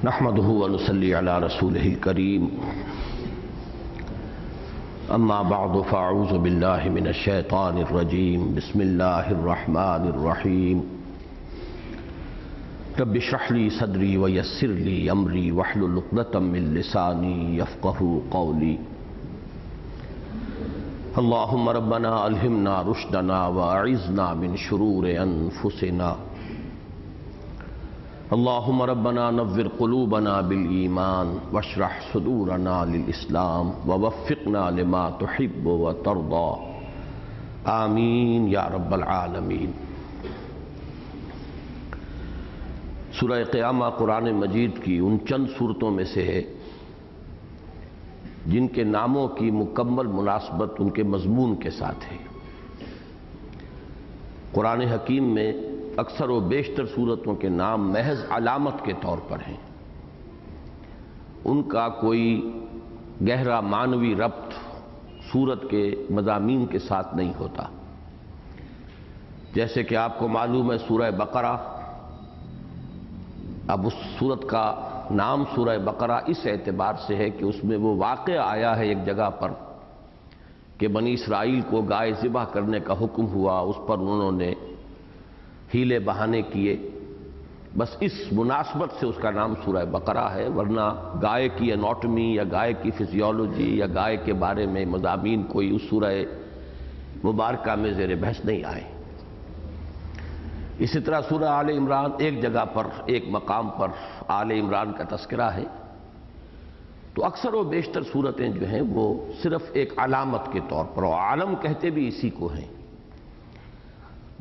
نحمده ونصلي على رسوله الكريم اما بعد فاعوذ بالله من الشيطان الرجيم بسم الله الرحمن الرحيم رب اشرح لي صدري ويسر لي امري واحلل عقدة من لساني يفقهوا قولي اللهم ربنا الهمنا رشدنا واعذنا من شرور انفسنا اللهم ربنا نور قلوبنا بالایمان واشرح صدورنا للاسلام ووفقنا لما تحب وترضى آمین یا رب العالمین۔ سورہ قیامہ قرآن مجید کی ان چند صورتوں میں سے ہے جن کے ناموں کی مکمل مناسبت ان کے مضمون کے ساتھ ہے۔ قرآن حکیم میں اکثر و بیشتر صورتوں کے نام محض علامت کے طور پر ہیں، ان کا کوئی گہرا معنوی ربط صورت کے مضامین کے ساتھ نہیں ہوتا۔ جیسے کہ آپ کو معلوم ہے سورہ بقرہ، اب اس صورت کا نام سورہ بقرہ اس اعتبار سے ہے کہ اس میں وہ واقعہ آیا ہے ایک جگہ پر کہ بنی اسرائیل کو گائے ذبح کرنے کا حکم ہوا، اس پر انہوں نے ہیلے بہانے کیے، بس اس مناسبت سے اس کا نام سورہ بقرہ ہے، ورنہ گائے کی اناٹمی یا گائے کی فزیولوجی یا گائے کے بارے میں مضامین کوئی اس سورہ مبارکہ میں زیر بحث نہیں آئے۔ اسی طرح سورہ آل عمران ایک جگہ پر ایک مقام پر آل عمران کا تذکرہ ہے، تو اکثر و بیشتر صورتیں جو ہیں وہ صرف ایک علامت کے طور پر، اور عالم کہتے بھی اسی کو ہیں۔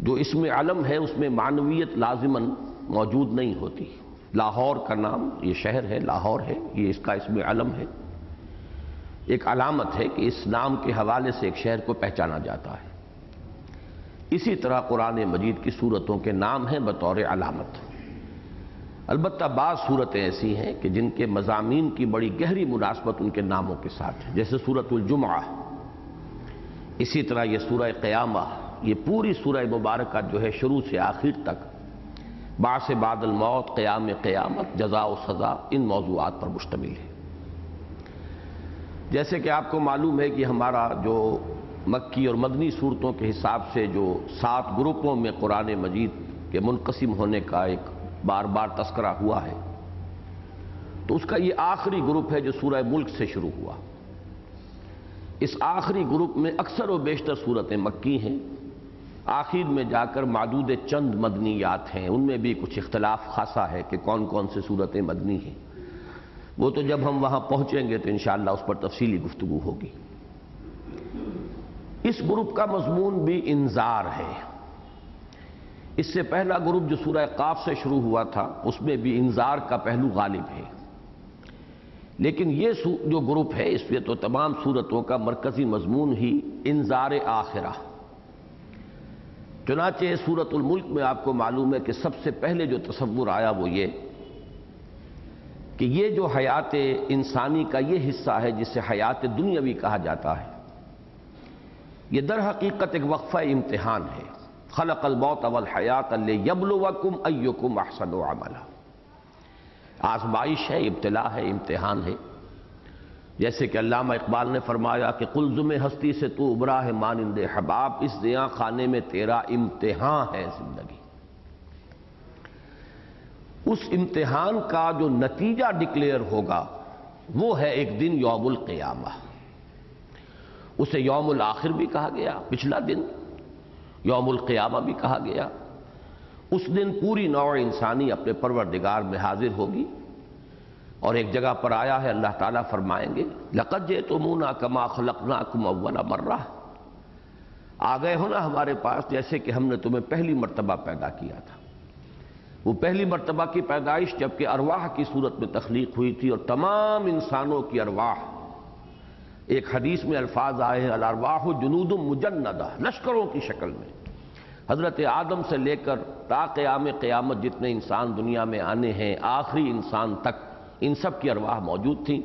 جو اسم علم ہے اس میں معنویت لازماً موجود نہیں ہوتی۔ لاہور کا نام، یہ شہر ہے، لاہور ہے، یہ اس کا اسم علم ہے، ایک علامت ہے کہ اس نام کے حوالے سے ایک شہر کو پہچانا جاتا ہے۔ اسی طرح قرآن مجید کی صورتوں کے نام ہیں بطور علامت۔ البتہ بعض صورتیں ایسی ہیں کہ جن کے مضامین کی بڑی گہری مناسبت ان کے ناموں کے ساتھ ہے، جیسے سورۃ الجمعہ۔ اسی طرح یہ سورہ قیامہ، یہ پوری سورہ مبارکہ جو ہے شروع سے آخر تک بعث بعد الموت، قیام قیامت، جزا و سزا، ان موضوعات پر مشتمل ہے۔ جیسے کہ آپ کو معلوم ہے کہ ہمارا جو مکی اور مدنی صورتوں کے حساب سے جو 7 گروپوں میں قرآن مجید کے منقسم ہونے کا ایک بار بار تذکرہ ہوا ہے، تو اس کا یہ آخری گروپ ہے جو سورہ ملک سے شروع ہوا۔ اس آخری گروپ میں اکثر و بیشتر صورتیں مکی ہیں، آخر میں جا کر معدود چند مدنیات ہیں، ان میں بھی کچھ اختلاف خاصا ہے کہ کون کون سے صورتیں مدنی ہیں، وہ تو جب ہم وہاں پہنچیں گے تو انشاءاللہ اس پر تفصیلی گفتگو ہوگی۔ اس گروپ کا مضمون بھی انذار ہے۔ اس سے پہلا گروپ جو سورہ قاف سے شروع ہوا تھا اس میں بھی انذار کا پہلو غالب ہے، لیکن یہ جو گروپ ہے اس میں تو تمام صورتوں کا مرکزی مضمون ہی انذار آخرہ۔ چنانچہ سورۃ الملک میں آپ کو معلوم ہے کہ سب سے پہلے جو تصور آیا وہ یہ کہ یہ جو حیات انسانی کا یہ حصہ ہے جسے حیات دنیاوی کہا جاتا ہے، یہ در حقیقت ایک وقفہ امتحان ہے۔ خلق الموت والحیات لیبلوکم ایکم احسن عملا، آزمائش ہے، ابتلا ہے، امتحان ہے۔ جیسے کہ علامہ اقبال نے فرمایا کہ قلزم ہستی سے تو ابھرا ہے مانند حباب، اس زیاں خانے میں تیرا امتحان ہے زندگی۔ اس امتحان کا جو نتیجہ ڈکلیئر ہوگا وہ ہے ایک دن یوم القیامہ۔ اسے یوم الآخر بھی کہا گیا، پچھلا دن، یوم القیامہ بھی کہا گیا۔ اس دن پوری نوع انسانی اپنے پروردگار میں حاضر ہوگی، اور ایک جگہ پر آیا ہے اللہ تعالیٰ فرمائیں گے لَقَدْ جِئْتُمُونَا كَمَا خَلَقْنَاكُمْ أَوَّلَ مَرَّةٍ، آ گئے ہو نا ہمارے پاس جیسے کہ ہم نے تمہیں پہلی مرتبہ پیدا کیا تھا۔ وہ پہلی مرتبہ کی پیدائش جبکہ ارواح کی صورت میں تخلیق ہوئی تھی، اور تمام انسانوں کی ارواح، ایک حدیث میں الفاظ آئے ہیں الارواح جنود مجندہ، لشکروں کی شکل میں۔ حضرت آدم سے لے کر تا قیام قیامت جتنے انسان دنیا میں آنے ہیں، آخری انسان تک، ان سب کی ارواح موجود تھیں،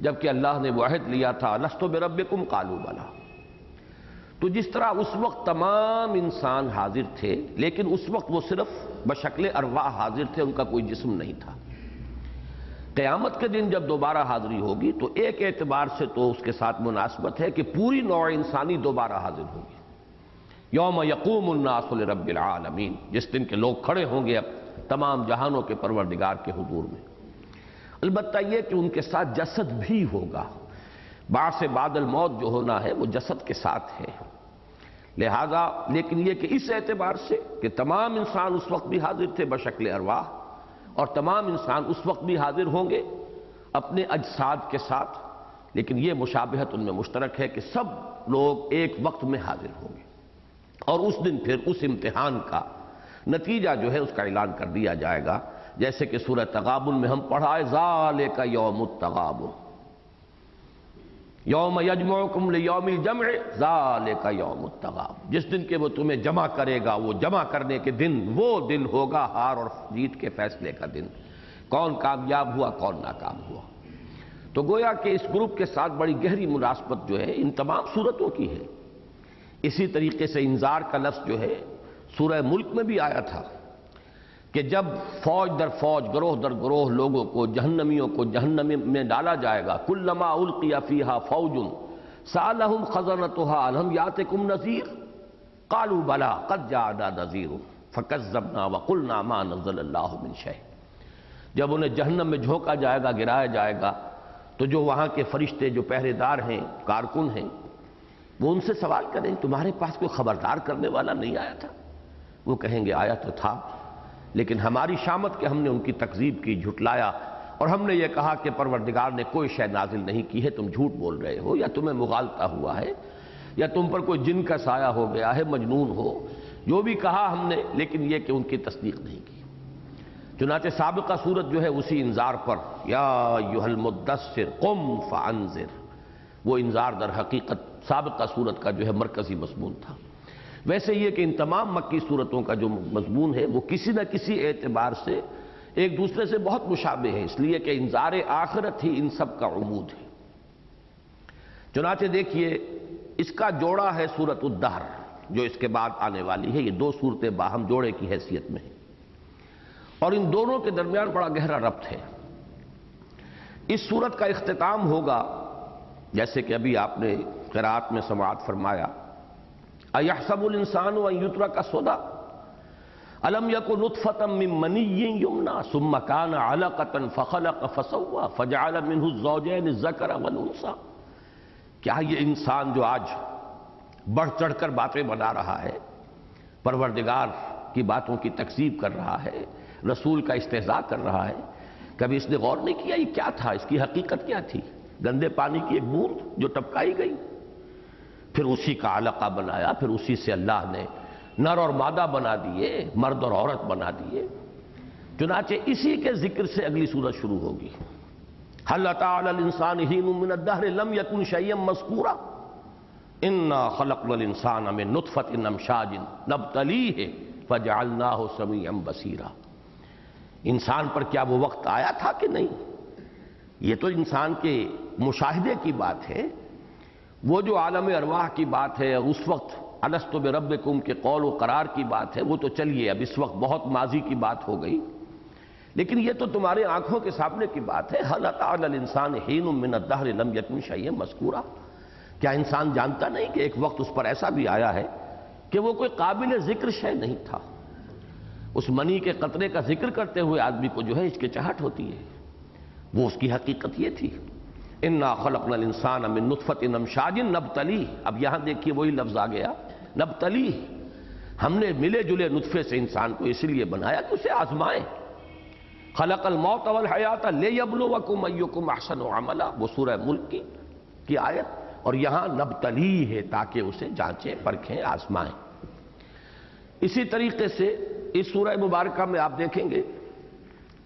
جبکہ اللہ نے وہ عہد لیا تھا الست بربکم قالوا بلی۔ تو جس طرح اس وقت تمام انسان حاضر تھے، لیکن اس وقت وہ صرف بشکل ارواح حاضر تھے، ان کا کوئی جسم نہیں تھا۔ قیامت کے دن جب دوبارہ حاضری ہوگی تو ایک اعتبار سے تو اس کے ساتھ مناسبت ہے کہ پوری نوع انسانی دوبارہ حاضر ہوگی۔ یوم یقوم الناس لرب العالمین، جس دن کے لوگ کھڑے ہوں گے اب تمام جہانوں کے پروردگار کے حضور میں۔ البتہ یہ کہ ان کے ساتھ جسد بھی ہوگا، بعث بعد الموت جو ہونا ہے وہ جسد کے ساتھ ہے، لہذا لیکن یہ کہ اس اعتبار سے کہ تمام انسان اس وقت بھی حاضر تھے بشکل ارواح، اور تمام انسان اس وقت بھی حاضر ہوں گے اپنے اجساد کے ساتھ، لیکن یہ مشابہت ان میں مشترک ہے کہ سب لوگ ایک وقت میں حاضر ہوں گے، اور اس دن پھر اس امتحان کا نتیجہ جو ہے اس کا اعلان کر دیا جائے گا، جیسے کہ سورہ تغابن میں ہم پڑھا ہے ذالک یوم التغابن، یوم یجمعکم لیوم الجمع ذالک یوم التغابن، جس دن کہ وہ تمہیں جمع کرے گا، وہ جمع کرنے کے دن وہ دن ہوگا ہار اور جیت کے فیصلے کا دن، کون کامیاب ہوا کون ناکام ہوا۔ تو گویا کہ اس گروپ کے ساتھ بڑی گہری مناسبت جو ہے ان تمام صورتوں کی ہے۔ اسی طریقے سے انذار کا لفظ جو ہے سورہ ملک میں بھی آیا تھا کہ جب فوج در فوج، گروہ در گروہ لوگوں کو، جہنمیوں کو جہنم میں ڈالا جائے گا، کلما القی فیہا فوج سألہم خزنتہا الم یاتکم نذیر قالوا بلی قد جاءنا نذیر فکذبنا وقلنا ما نزل اللہ من شیء۔ جب انہیں جہنم میں جھونکا جائے گا، گرایا جائے گا، تو جو وہاں کے فرشتے جو پہرے دار ہیں، کارکن ہیں، وہ ان سے سوال کریں تمہارے پاس کوئی خبردار کرنے والا نہیں آیا تھا؟ وہ کہیں گے آیا تو تھا، لیکن ہماری شامت کے ہم نے ان کی تکذیب کی، جھٹلایا، اور ہم نے یہ کہا کہ پروردگار نے کوئی شے نازل نہیں کی ہے، تم جھوٹ بول رہے ہو، یا تمہیں مغالطہ ہوا ہے، یا تم پر کوئی جن کا سایہ ہو گیا ہے، مجنون ہو، جو بھی کہا ہم نے، لیکن یہ کہ ان کی تصدیق نہیں کی۔ چنانچہ سابقہ صورت جو ہے اسی انذار پر، یا ایھا المدثر قم فانذر، وہ انذار در حقیقت سابقہ صورت کا جو ہے مرکزی مضمون تھا۔ ویسے یہ کہ ان تمام مکی صورتوں کا جو مضمون ہے وہ کسی نہ کسی اعتبار سے ایک دوسرے سے بہت مشابہ ہے، اس لیے کہ انذار آخرت ہی ان سب کا عمود ہے۔ چنانچہ دیکھیے اس کا جوڑا ہے سورۃ الدہر جو اس کے بعد آنے والی ہے، یہ دو صورتیں باہم جوڑے کی حیثیت میں ہیں، اور ان دونوں کے درمیان بڑا گہرا ربط ہے۔ اس صورت کا اختتام ہوگا جیسے کہ ابھی آپ نے قرات میں سماعت فرمایا، اَيَحْسَبُ الْإِنسَانُ أَن يُتْرَكَ سُدًى أَلَمْ يَكُن نُطْفَةً مِّن مَّنِيٍّ يُمْنَىٰ ثُمَّ كَانَ عَلَقَةً فَخَلَقَ فَسَوَّىٰ فَجَعَلَ مِنْهُ الزَّوْجَيْنِ الذَّكَرَ وَالْأُنثَىٰ۔ کیا یہ انسان جو آج بڑھ چڑھ کر باتیں بنا رہا ہے، پروردگار کی باتوں کی تکذیب کر رہا ہے، رسول کا استہزاء کر رہا ہے، کبھی اس نے غور نہیں کیا یہ کیا تھا، اس کی حقیقت کیا تھی؟ گندے پانی کی ایک بوند جو ٹپکائی گئی، پھر اسی کا علقہ بنایا، پھر اسی سے اللہ نے نر اور مادہ بنا دیے، مرد اور عورت بنا دیے۔ چنانچہ اسی کے ذکر سے اگلی سورت شروع ہوگی، هل أتى على الإنسان حين من الدهر لم يكن شيئا مذكورا إنا خلقنا الإنسان من نطفة أمشاج نبتليه فجعلناه سميعا بصيرا۔ انسان پر کیا وہ وقت آیا تھا کہ نہیں؟ یہ تو انسان کے مشاہدے کی بات ہے، وہ جو عالم ارواح کی بات ہے، اس وقت الست بربکم کے قول و قرار کی بات ہے، وہ تو چلیے اب اس وقت بہت ماضی کی بات ہو گئی، لیکن یہ تو تمہارے آنکھوں کے سامنے کی بات ہے۔ هل أتى على الإنسان حين من الدهر لم يكن شيئا مذكورا۔ کیا انسان جانتا نہیں کہ ایک وقت اس پر ایسا بھی آیا ہے کہ وہ کوئی قابل ذکر شے نہیں تھا؟ اس منی کے قطرے کا ذکر کرتے ہوئے آدمی کو جو ہے ہچکچاہٹ ہوتی ہے، وہ اس کی حقیقت یہ تھی، انا خلقنا الانسان من نطفۃ امشاج نبتلیہ۔ اب یہاں دیکھیے وہی لفظ آ گیا، نبتلیہ، ہم نے ملے جلے نطفے سے انسان کو اس لیے بنایا کہ اسے آزمائیں۔ خلق الموت والحیات لیبلوکم ایکم احسن عملا، وہ سورہ ملک کی آیت، اور یہاں نبتلیہ ہے تاکہ اسے جانچیں، پرکھیں، آزمائیں۔ اسی طریقے سے اس سورہ مبارکہ میں آپ دیکھیں گے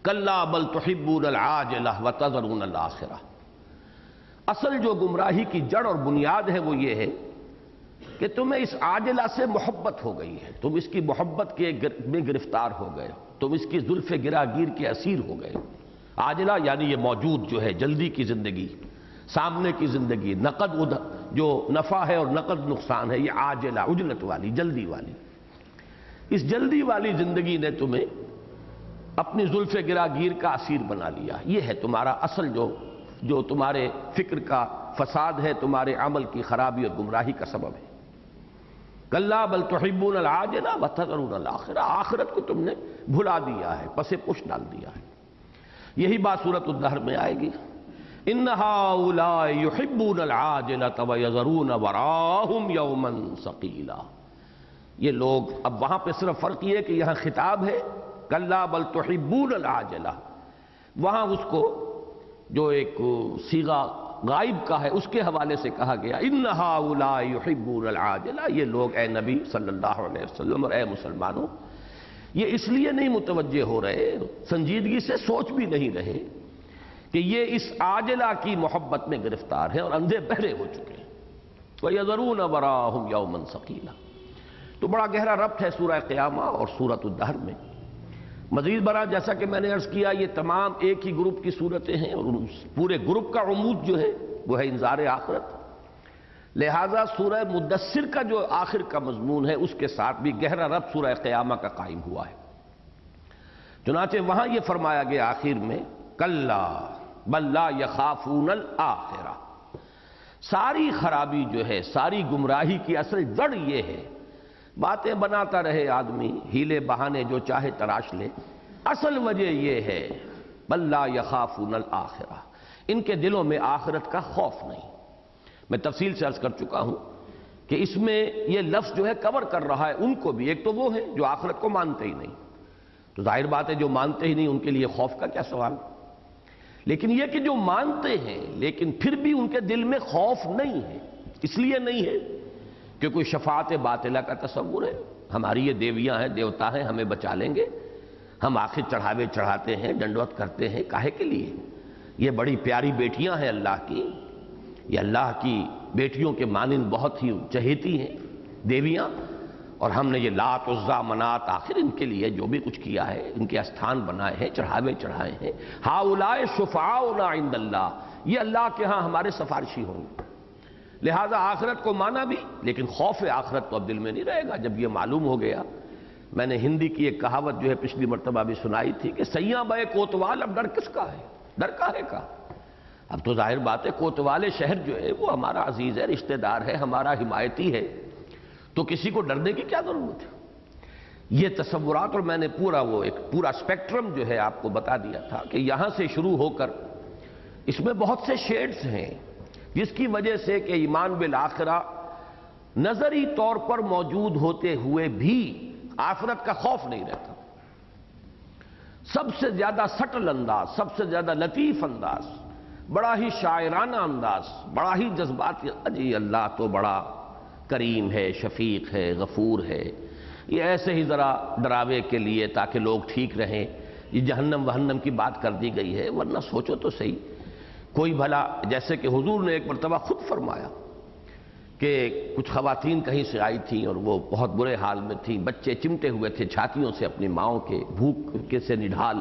کلا بل تحبون العاجلہ وتذرون الآخرہ۔ اصل جو گمراہی کی جڑ اور بنیاد ہے وہ یہ ہے کہ تمہیں اس عاجلہ سے محبت ہو گئی ہے، تم اس کی محبت میں گرفتار ہو گئے، تم اس کی زلف گراگیر کے اسیر ہو گئے۔ عاجلہ یعنی یہ موجود جو ہے جلدی کی زندگی، سامنے کی زندگی، نقد جو نفع ہے اور نقد نقصان ہے، یہ عاجلہ، عجلت والی، جلدی والی۔ اس جلدی والی زندگی نے تمہیں اپنی زلف گراگیر کا اسیر بنا لیا. یہ ہے تمہارا اصل جو تمہارے فکر کا فساد ہے، تمہارے عمل کی خرابی اور گمراہی کا سبب ہے. کلا بل تحبون العاجلہ وتذرون الآخرہ، آخرت کو تم نے بھلا دیا ہے، پس پش ڈال دیا ہے. یہی بات سورۃ الدہر میں آئے گی. ان ہؤلاء یحبون العاجلۃ ویذرون وراءہم یوما ثقیلا. یہ لوگ، اب وہاں پہ صرف فرق یہ ہے کہ یہاں خطاب ہے کلا بل تحبون العاجلہ، وہاں اس کو جو ایک صیغہ غائب کا ہے اس کے حوالے سے کہا گیا ان ہؤلاء یحبون العاجلہ. یہ لوگ اے نبی صلی اللہ علیہ وسلم اور اے مسلمانوں، یہ اس لیے نہیں متوجہ ہو رہے، سنجیدگی سے سوچ بھی نہیں رہے کہ یہ اس عاجلہ کی محبت میں گرفتار ہیں اور اندھے بہرے ہو چکے ہیں. وَيَذَرُونَ وَرَاءَهُمْ يَوْمًا ثَقِيلًا. تو بڑا گہرا ربط ہے سورہ قیامہ اور سورۃ الدہر میں. مزید برآں جیسا کہ میں نے عرض کیا، یہ تمام ایک ہی گروپ کی صورتیں ہیں اور پورے گروپ کا عمود جو ہے وہ ہے انذار آخرت. لہذا سورہ مدثر کا جو آخر کا مضمون ہے اس کے ساتھ بھی گہرا ربط سورہ قیامہ کا قائم ہوا ہے. چنانچہ وہاں یہ فرمایا گیا آخر میں کلا بل لا یخافون الآخرہ. ساری خرابی جو ہے، ساری گمراہی کی اصل جڑ یہ ہے، باتیں بناتا رہے آدمی، ہیلے بہانے جو چاہے تراش لے، اصل وجہ یہ ہے بل لا یخافون الآخرہ، ان کے دلوں میں آخرت کا خوف نہیں. میں تفصیل سے عرض کر چکا ہوں کہ اس میں یہ لفظ جو ہے کور کر رہا ہے ان کو بھی. ایک تو وہ ہے جو آخرت کو مانتے ہی نہیں، تو ظاہر بات ہے جو مانتے ہی نہیں ان کے لیے خوف کا کیا سوال. لیکن یہ کہ جو مانتے ہیں لیکن پھر بھی ان کے دل میں خوف نہیں ہے. اس لیے نہیں ہے کہ کوئی شفاعت باطلہ کا تصور ہے، ہماری یہ دیویاں ہیں، دیوتا ہیں، ہمیں بچا لیں گے، ہم آخر چڑھاوے چڑھاتے ہیں، ڈنڈوت کرتے ہیں. کاہے کے لیے؟ یہ بڑی پیاری بیٹیاں ہیں اللہ کی، یہ اللہ کی بیٹیوں کے مانند بہت ہی چہیتی ہیں دیویاں، اور ہم نے یہ لات عزیٰ منات آخر ان کے لیے جو بھی کچھ کیا ہے، ان کے استھان بنائے ہیں، چڑھاوے چڑھائے ہیں. ہؤلاء شفعاؤنا عند اللہ، یہ اللہ کے ہاں ہمارے سفارشی ہوں گے. لہذا آخرت کو مانا بھی، لیکن خوف آخرت تو اب دل میں نہیں رہے گا جب یہ معلوم ہو گیا. میں نے ہندی کی ایک کہاوت جو ہے پچھلی مرتبہ بھی سنائی تھی کہ سیاں بے کوتوال، اب ڈر کس کا ہے؟ ڈر کاہے کا؟ اب تو ظاہر بات ہے کوتوال شہر جو ہے وہ ہمارا عزیز ہے، رشتہ دار ہے، ہمارا حمایتی ہے، تو کسی کو ڈرنے کی کیا ضرورت ہے؟ یہ تصورات، اور میں نے ایک پورا اسپیکٹرم جو ہے آپ کو بتا دیا تھا کہ یہاں سے شروع ہو کر اس میں بہت سے شیڈز ہیں جس کی وجہ سے کہ ایمان بالآخرہ نظری طور پر موجود ہوتے ہوئے بھی آخرت کا خوف نہیں رہتا. سب سے زیادہ سٹل انداز، سب سے زیادہ لطیف انداز، بڑا ہی شاعرانہ انداز، بڑا ہی جذباتی، جی اللہ تو بڑا کریم ہے، شفیق ہے، غفور ہے. یہ ایسے ہی ذرا ڈراوے کے لیے تاکہ لوگ ٹھیک رہیں یہ جہنم وہنم کی بات کر دی گئی ہے، ورنہ سوچو تو صحیح. کوئی بھلا، جیسے کہ حضور نے ایک مرتبہ خود فرمایا کہ کچھ خواتین کہیں سے آئی تھیں اور وہ بہت برے حال میں تھیں، بچے چمٹے ہوئے تھے چھاتیوں سے اپنی ماؤں کے، بھوک کے سے نڈھال.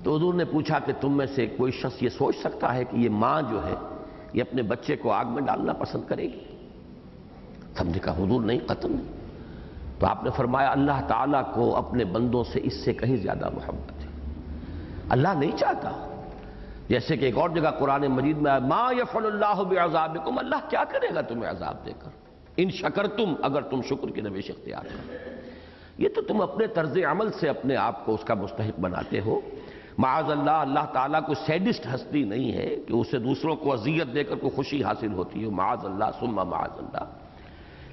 تو حضور نے پوچھا کہ تم میں سے کوئی شخص یہ سوچ سکتا ہے کہ یہ ماں جو ہے یہ اپنے بچے کو آگ میں ڈالنا پسند کرے گی؟ سب نے کہا حضور نہیں، قطعاً نہیں. تو آپ نے فرمایا اللہ تعالیٰ کو اپنے بندوں سے اس سے کہیں زیادہ محبت ہے. اللہ نہیں چاہتا، جیسے کہ ایک اور جگہ قرآن مجید میں ما یفعل اللہ بعذابکم، اللہ کیا کرے گا تمہیں عذاب دے کر، ان شکرتم، اگر تم شکر کی روش اختیار کرو. یہ تو تم اپنے طرز عمل سے اپنے آپ کو اس کا مستحق بناتے ہو. معاذ اللہ، اللہ تعالیٰ کو سیڈسٹ ہستی نہیں ہے کہ اسے دوسروں کو اذیت دے کر کوئی خوشی حاصل ہوتی ہے، معاذ اللہ ثم معاذ اللہ.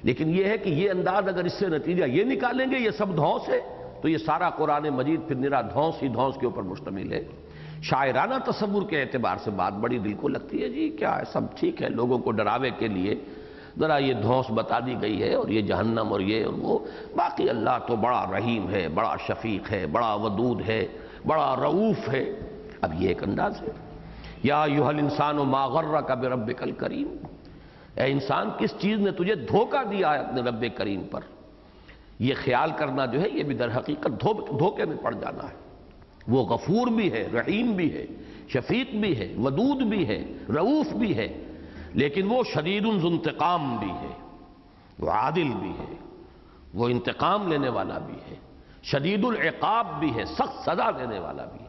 لیکن یہ ہے کہ یہ انداز اگر اس سے نتیجہ یہ نکالیں گے یہ سب دھونس ہے، تو یہ سارا قرآن مجید پھر نرا دھونس ہی دھونس کے اوپر مشتمل ہے. شاعرانہ تصور کے اعتبار سے بات بڑی دل کو لگتی ہے، جی کیا ہے سب ٹھیک ہے، لوگوں کو ڈراوے کے لیے ذرا یہ دھونس بتا دی گئی ہے اور یہ جہنم اور یہ اور وہ. باقی اللہ تو بڑا رحیم ہے، بڑا شفیق ہے، بڑا ودود ہے، بڑا رؤوف ہے. اب یہ ایک انداز ہے. یا ایھا الانسان ما غرک بربک الکریم، اے انسان کس چیز نے تجھے دھوکہ دیا ہے اپنے رب کریم پر. یہ خیال کرنا جو ہے یہ بھی در حقیقت دھوکے میں پڑ جانا ہے. وہ غفور بھی ہے، رحیم بھی ہے، شفیق بھی ہے، ودود بھی ہے، رؤوف بھی ہے، لیکن وہ شدید ذو انتقام بھی ہے، وہ عادل بھی ہے، وہ انتقام لینے والا بھی ہے. شدید العقاب بھی ہے، سخت سزا دینے والا بھی ہے،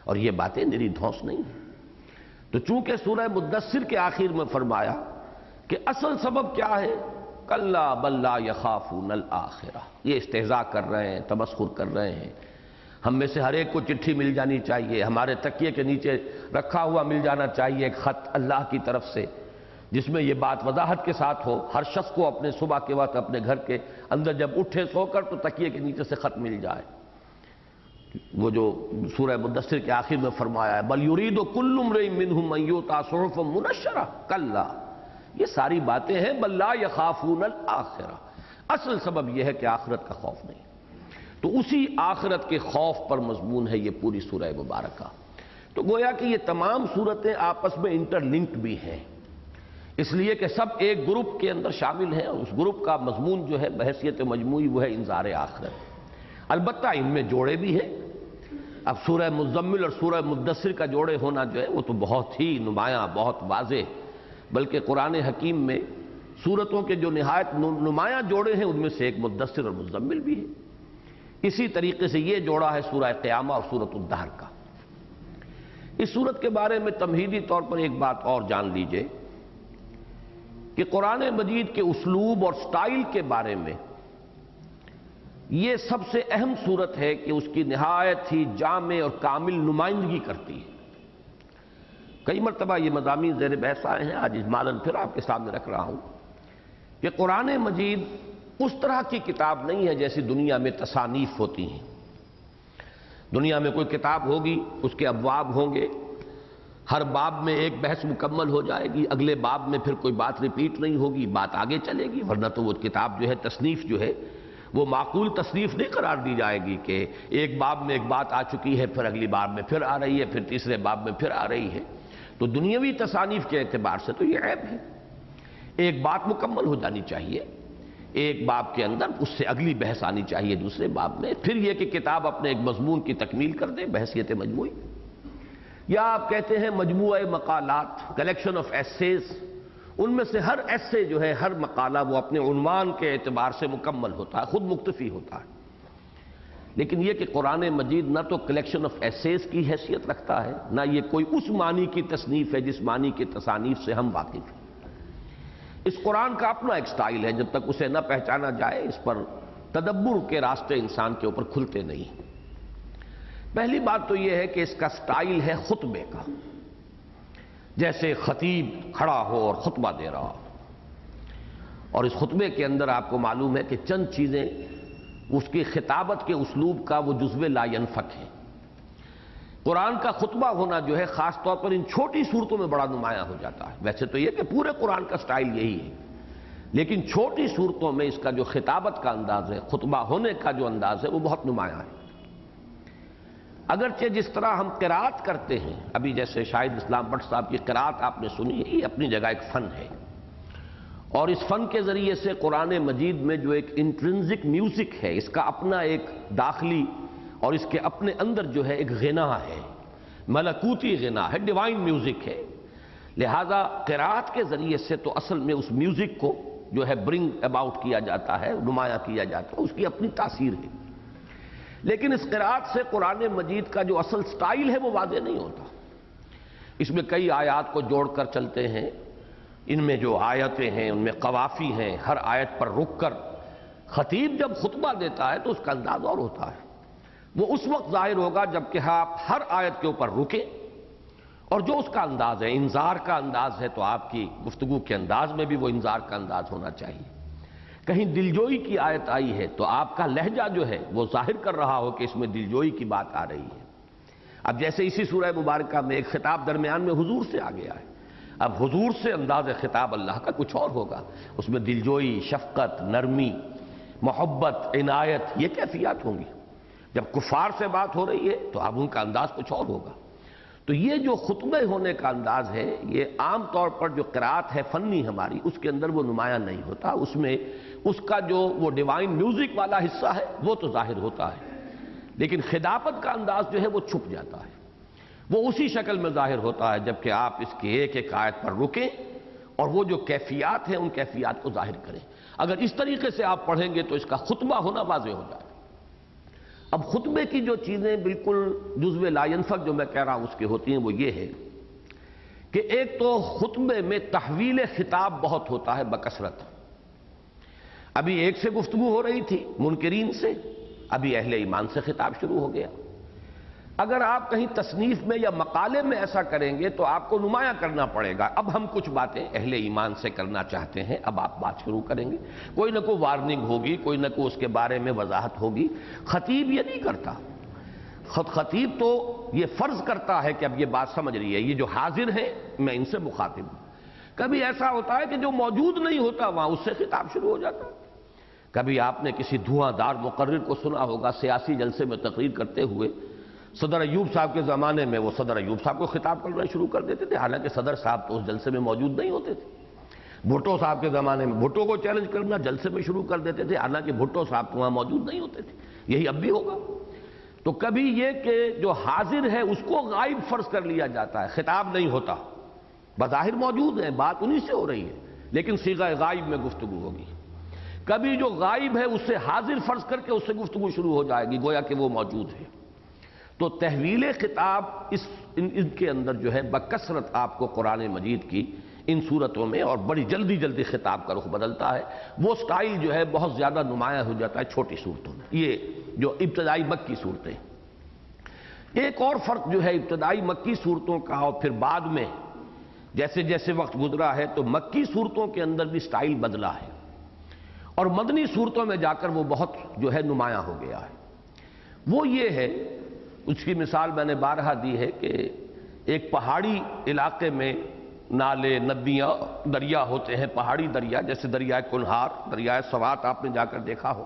اور یہ باتیں میری دھوس نہیں ہیں۔ تو چونکہ سورہ مدثر کے آخر میں فرمایا کہ اصل سبب کیا ہے، کلا بل لا یخافون الآخرہ، یہ استہزاء کر رہے ہیں، تمسخر کر رہے ہیں، ہم میں سے ہر ایک کو چٹھی مل جانی چاہیے، ہمارے تکیے کے نیچے رکھا ہوا مل جانا چاہیے ایک خط اللہ کی طرف سے جس میں یہ بات وضاحت کے ساتھ ہو، ہر شخص کو اپنے صبح کے وقت اپنے گھر کے اندر جب اٹھے سو کر تو تکیے کے نیچے سے خط مل جائے۔ وہ جو سورہ مدثر کے آخر میں فرمایا ہے بل یرید کل امرئ منہم ان یؤتی صحفا منشرہ، کلا، یہ ساری باتیں ہیں بل لا یخافون الآخرہ، اصل سبب یہ ہے کہ آخرت کا خوف نہیں۔ تو اسی آخرت کے خوف پر مضمون ہے یہ پوری سورہ مبارکہ۔ تو گویا کہ یہ تمام صورتیں آپس میں انٹر لنکڈ بھی ہیں، اس لیے کہ سب ایک گروپ کے اندر شامل ہیں، اور اس گروپ کا مضمون جو ہے بحیثیت مجموعی وہ ہے انذار آخرت۔ البتہ ان میں جوڑے بھی ہیں۔ اب سورہ مزمل اور سورہ مدثر کا جوڑے ہونا جو ہے وہ تو بہت ہی نمایاں، بہت واضح، بلکہ قرآن حکیم میں سورتوں کے جو نہایت نمایاں جوڑے ہیں ان میں سے ایک مدثر اور مزمل بھی ہے۔ اسی طریقے سے یہ جوڑا ہے سورہ قیامہ اور سورۃ الدہر کا۔ اس سورت کے بارے میں تمہیدی طور پر ایک بات اور جان لیجئے کہ قرآن مجید کے اسلوب اور سٹائل کے بارے میں یہ سب سے اہم صورت ہے کہ اس کی نہایت ہی جامع اور کامل نمائندگی کرتی ہے۔ کئی مرتبہ یہ مضامین زیر بحث آئے ہیں، آج اجمالاً پھر آپ کے سامنے رکھ رہا ہوں کہ قرآن مجید اس طرح کی کتاب نہیں ہے جیسی دنیا میں تصانیف ہوتی ہیں۔ دنیا میں کوئی کتاب ہوگی، اس کے ابواب ہوں گے، ہر باب میں ایک بحث مکمل ہو جائے گی، اگلے باب میں پھر کوئی بات ریپیٹ نہیں ہوگی، بات آگے چلے گی، ورنہ تو وہ کتاب جو ہے تصنیف جو ہے وہ معقول تصنیف نہیں قرار دی جائے گی کہ ایک باب میں ایک بات آ چکی ہے، پھر اگلی باب میں پھر آ رہی ہے، پھر تیسرے باب میں پھر آ رہی ہے۔ تو دنیاوی تصانیف کے اعتبار سے تو یہ عیب ہے، ایک بات مکمل ہو جانی چاہیے، ایک باب کے اندر اس سے اگلی بحث آنی چاہیے دوسرے باب میں، پھر یہ کہ کتاب اپنے ایک مضمون کی تکمیل کر دے بحیثیت مجموعی، یا آپ کہتے ہیں مجموعہ مقالات، کلیکشن آف ایسیز، ان میں سے ہر ایسے جو ہے، ہر مقالہ وہ اپنے عنوان کے اعتبار سے مکمل ہوتا ہے، خود مکتفی ہوتا ہے۔ لیکن یہ کہ قرآن مجید نہ تو کلیکشن آف ایسیز کی حیثیت رکھتا ہے، نہ یہ کوئی اس معنی کی تصنیف ہے جس معنی کی تصانیف سے ہم واقف ہیں۔ اس قرآن کا اپنا ایک سٹائل ہے، جب تک اسے نہ پہچانا جائے اس پر تدبر کے راستے انسان کے اوپر کھلتے نہیں۔ پہلی بات تو یہ ہے کہ اس کا سٹائل ہے خطبے کا، جیسے خطیب کھڑا ہو اور خطبہ دے رہا ہو، اور اس خطبے کے اندر آپ کو معلوم ہے کہ چند چیزیں اس کی خطابت کے اسلوب کا وہ جزو لا ینفک ہے۔ قرآن کا خطبہ ہونا جو ہے خاص طور پر ان چھوٹی صورتوں میں بڑا نمایاں ہو جاتا ہے۔ ویسے تو یہ کہ پورے قرآن کا سٹائل یہی ہے، لیکن چھوٹی صورتوں میں اس کا جو خطابت کا انداز ہے، خطبہ ہونے کا جو انداز ہے وہ بہت نمایاں ہے۔ اگرچہ جس طرح ہم قرات کرتے ہیں، ابھی جیسے شاہد اسلام بٹ صاحب کی قرات آپ نے سنی ہے، یہ اپنی جگہ ایک فن ہے، اور اس فن کے ذریعے سے قرآن مجید میں جو ایک انٹرنزک میوزک ہے، اس کا اپنا ایک داخلی اور اس کے اپنے اندر جو ہے ایک غنا ہے، ملکوتی غنا ہے، ڈیوائن میوزک ہے۔ لہذا قرات کے ذریعے سے تو اصل میں اس میوزک کو جو ہے برنگ اباؤٹ کیا جاتا ہے، نمایاں کیا جاتا ہے، اس کی اپنی تاثیر ہے۔ لیکن اس قرات سے قرآن مجید کا جو اصل سٹائل ہے وہ واضح نہیں ہوتا۔ اس میں کئی آیات کو جوڑ کر چلتے ہیں، ان میں جو آیتیں ہیں ان میں قوافی ہیں، ہر آیت پر رک کر خطیب جب خطبہ دیتا ہے تو اس کا انداز اور ہوتا ہے، وہ اس وقت ظاہر ہوگا جب کہ آپ ہر آیت کے اوپر رکیں، اور جو اس کا انداز ہے، انذار کا انداز ہے، تو آپ کی گفتگو کے انداز میں بھی وہ انذار کا انداز ہونا چاہیے۔ کہیں دلجوئی کی آیت آئی ہے تو آپ کا لہجہ جو ہے وہ ظاہر کر رہا ہو کہ اس میں دلجوئی کی بات آ رہی ہے۔ اب جیسے اسی سورہ مبارکہ میں ایک خطاب درمیان میں حضور سے آ گیا ہے، اب حضور سے انداز خطاب اللہ کا کچھ اور ہوگا، اس میں دلجوئی، شفقت، نرمی، محبت، عنایت، یہ کیفیات ہوں گی۔ جب کفار سے بات ہو رہی ہے تو اب ان کا انداز کچھ اور ہوگا۔ تو یہ جو خطبے ہونے کا انداز ہے، یہ عام طور پر جو قرات ہے فنی ہماری، اس کے اندر وہ نمایاں نہیں ہوتا، اس میں اس کا جو وہ ڈیوائن میوزک والا حصہ ہے وہ تو ظاہر ہوتا ہے، لیکن خطابت کا انداز جو ہے وہ چھپ جاتا ہے، وہ اسی شکل میں ظاہر ہوتا ہے جبکہ آپ اس کی ایک ایک آیت پر رکیں اور وہ جو کیفیات ہیں ان کیفیات کو ظاہر کریں۔ اگر اس طریقے سے آپ پڑھیں گے تو اس کا خطبہ ہونا واضح ہو جائے۔ اب خطبے کی جو چیزیں بالکل جزو لا ینفک جو میں کہہ رہا ہوں اس کی ہوتی ہیں وہ یہ ہے کہ ایک تو خطبے میں تحویل خطاب بہت ہوتا ہے بکثرت. ابھی ایک سے گفتگو ہو رہی تھی منکرین سے، ابھی اہل ایمان سے خطاب شروع ہو گیا. اگر آپ کہیں تصنیف میں یا مقالے میں ایسا کریں گے تو آپ کو نمایاں کرنا پڑے گا، اب ہم کچھ باتیں اہل ایمان سے کرنا چاہتے ہیں، اب آپ بات شروع کریں گے، کوئی نہ کوئی وارننگ ہوگی، کوئی نہ کوئی اس کے بارے میں وضاحت ہوگی. خطیب یہ نہیں کرتا. خطیب تو یہ فرض کرتا ہے کہ اب یہ بات سمجھ رہی ہے، یہ جو حاضر ہیں میں ان سے مخاطب ہوں. کبھی ایسا ہوتا ہے کہ جو موجود نہیں ہوتا وہاں اس سے خطاب شروع ہو جاتا. کبھی آپ نے کسی دھواں دار مقرر کو سنا ہوگا سیاسی جلسے میں تقریر کرتے ہوئے، صدر ایوب صاحب کے زمانے میں وہ صدر ایوب صاحب کو خطاب کرنا شروع کر دیتے تھے، حالانکہ صدر صاحب تو اس جلسے میں موجود نہیں ہوتے تھے. بھٹو صاحب کے زمانے میں بھٹو کو چیلنج کرنا جلسے میں شروع کر دیتے تھے، حالانکہ بھٹو صاحب تو وہاں موجود نہیں ہوتے تھے. یہی اب بھی ہوگا. تو کبھی یہ کہ جو حاضر ہے اس کو غائب فرض کر لیا جاتا ہے، خطاب نہیں ہوتا، بظاہر موجود ہے، بات انہی سے ہو رہی ہے لیکن صیغہ غائب میں گفتگو ہوگی. کبھی جو غائب ہے اس سے حاضر فرض کر کے اس سے گفتگو شروع ہو جائے گی گویا کہ وہ موجود ہے. تو تحویل خطاب ان کے اندر جو ہے بکثرت آپ کو قرآن مجید کی ان صورتوں میں اور بڑی جلدی جلدی خطاب کا رخ بدلتا ہے. وہ سٹائل جو ہے بہت زیادہ نمایاں ہو جاتا ہے چھوٹی صورتوں میں، یہ جو ابتدائی مکی صورتیں. ایک اور فرق جو ہے ابتدائی مکی صورتوں کا اور پھر بعد میں جیسے جیسے وقت گزرا ہے تو مکی صورتوں کے اندر بھی سٹائل بدلا ہے اور مدنی صورتوں میں جا کر وہ بہت جو ہے نمایاں ہو گیا ہے. وہ یہ ہے، اس کی مثال میں نے بارہا دی ہے کہ ایک پہاڑی علاقے میں نالے، ندیاں، دریا ہوتے ہیں، پہاڑی دریا جیسے دریائے کنہار، دریائے سوات آپ نے جا کر دیکھا ہو.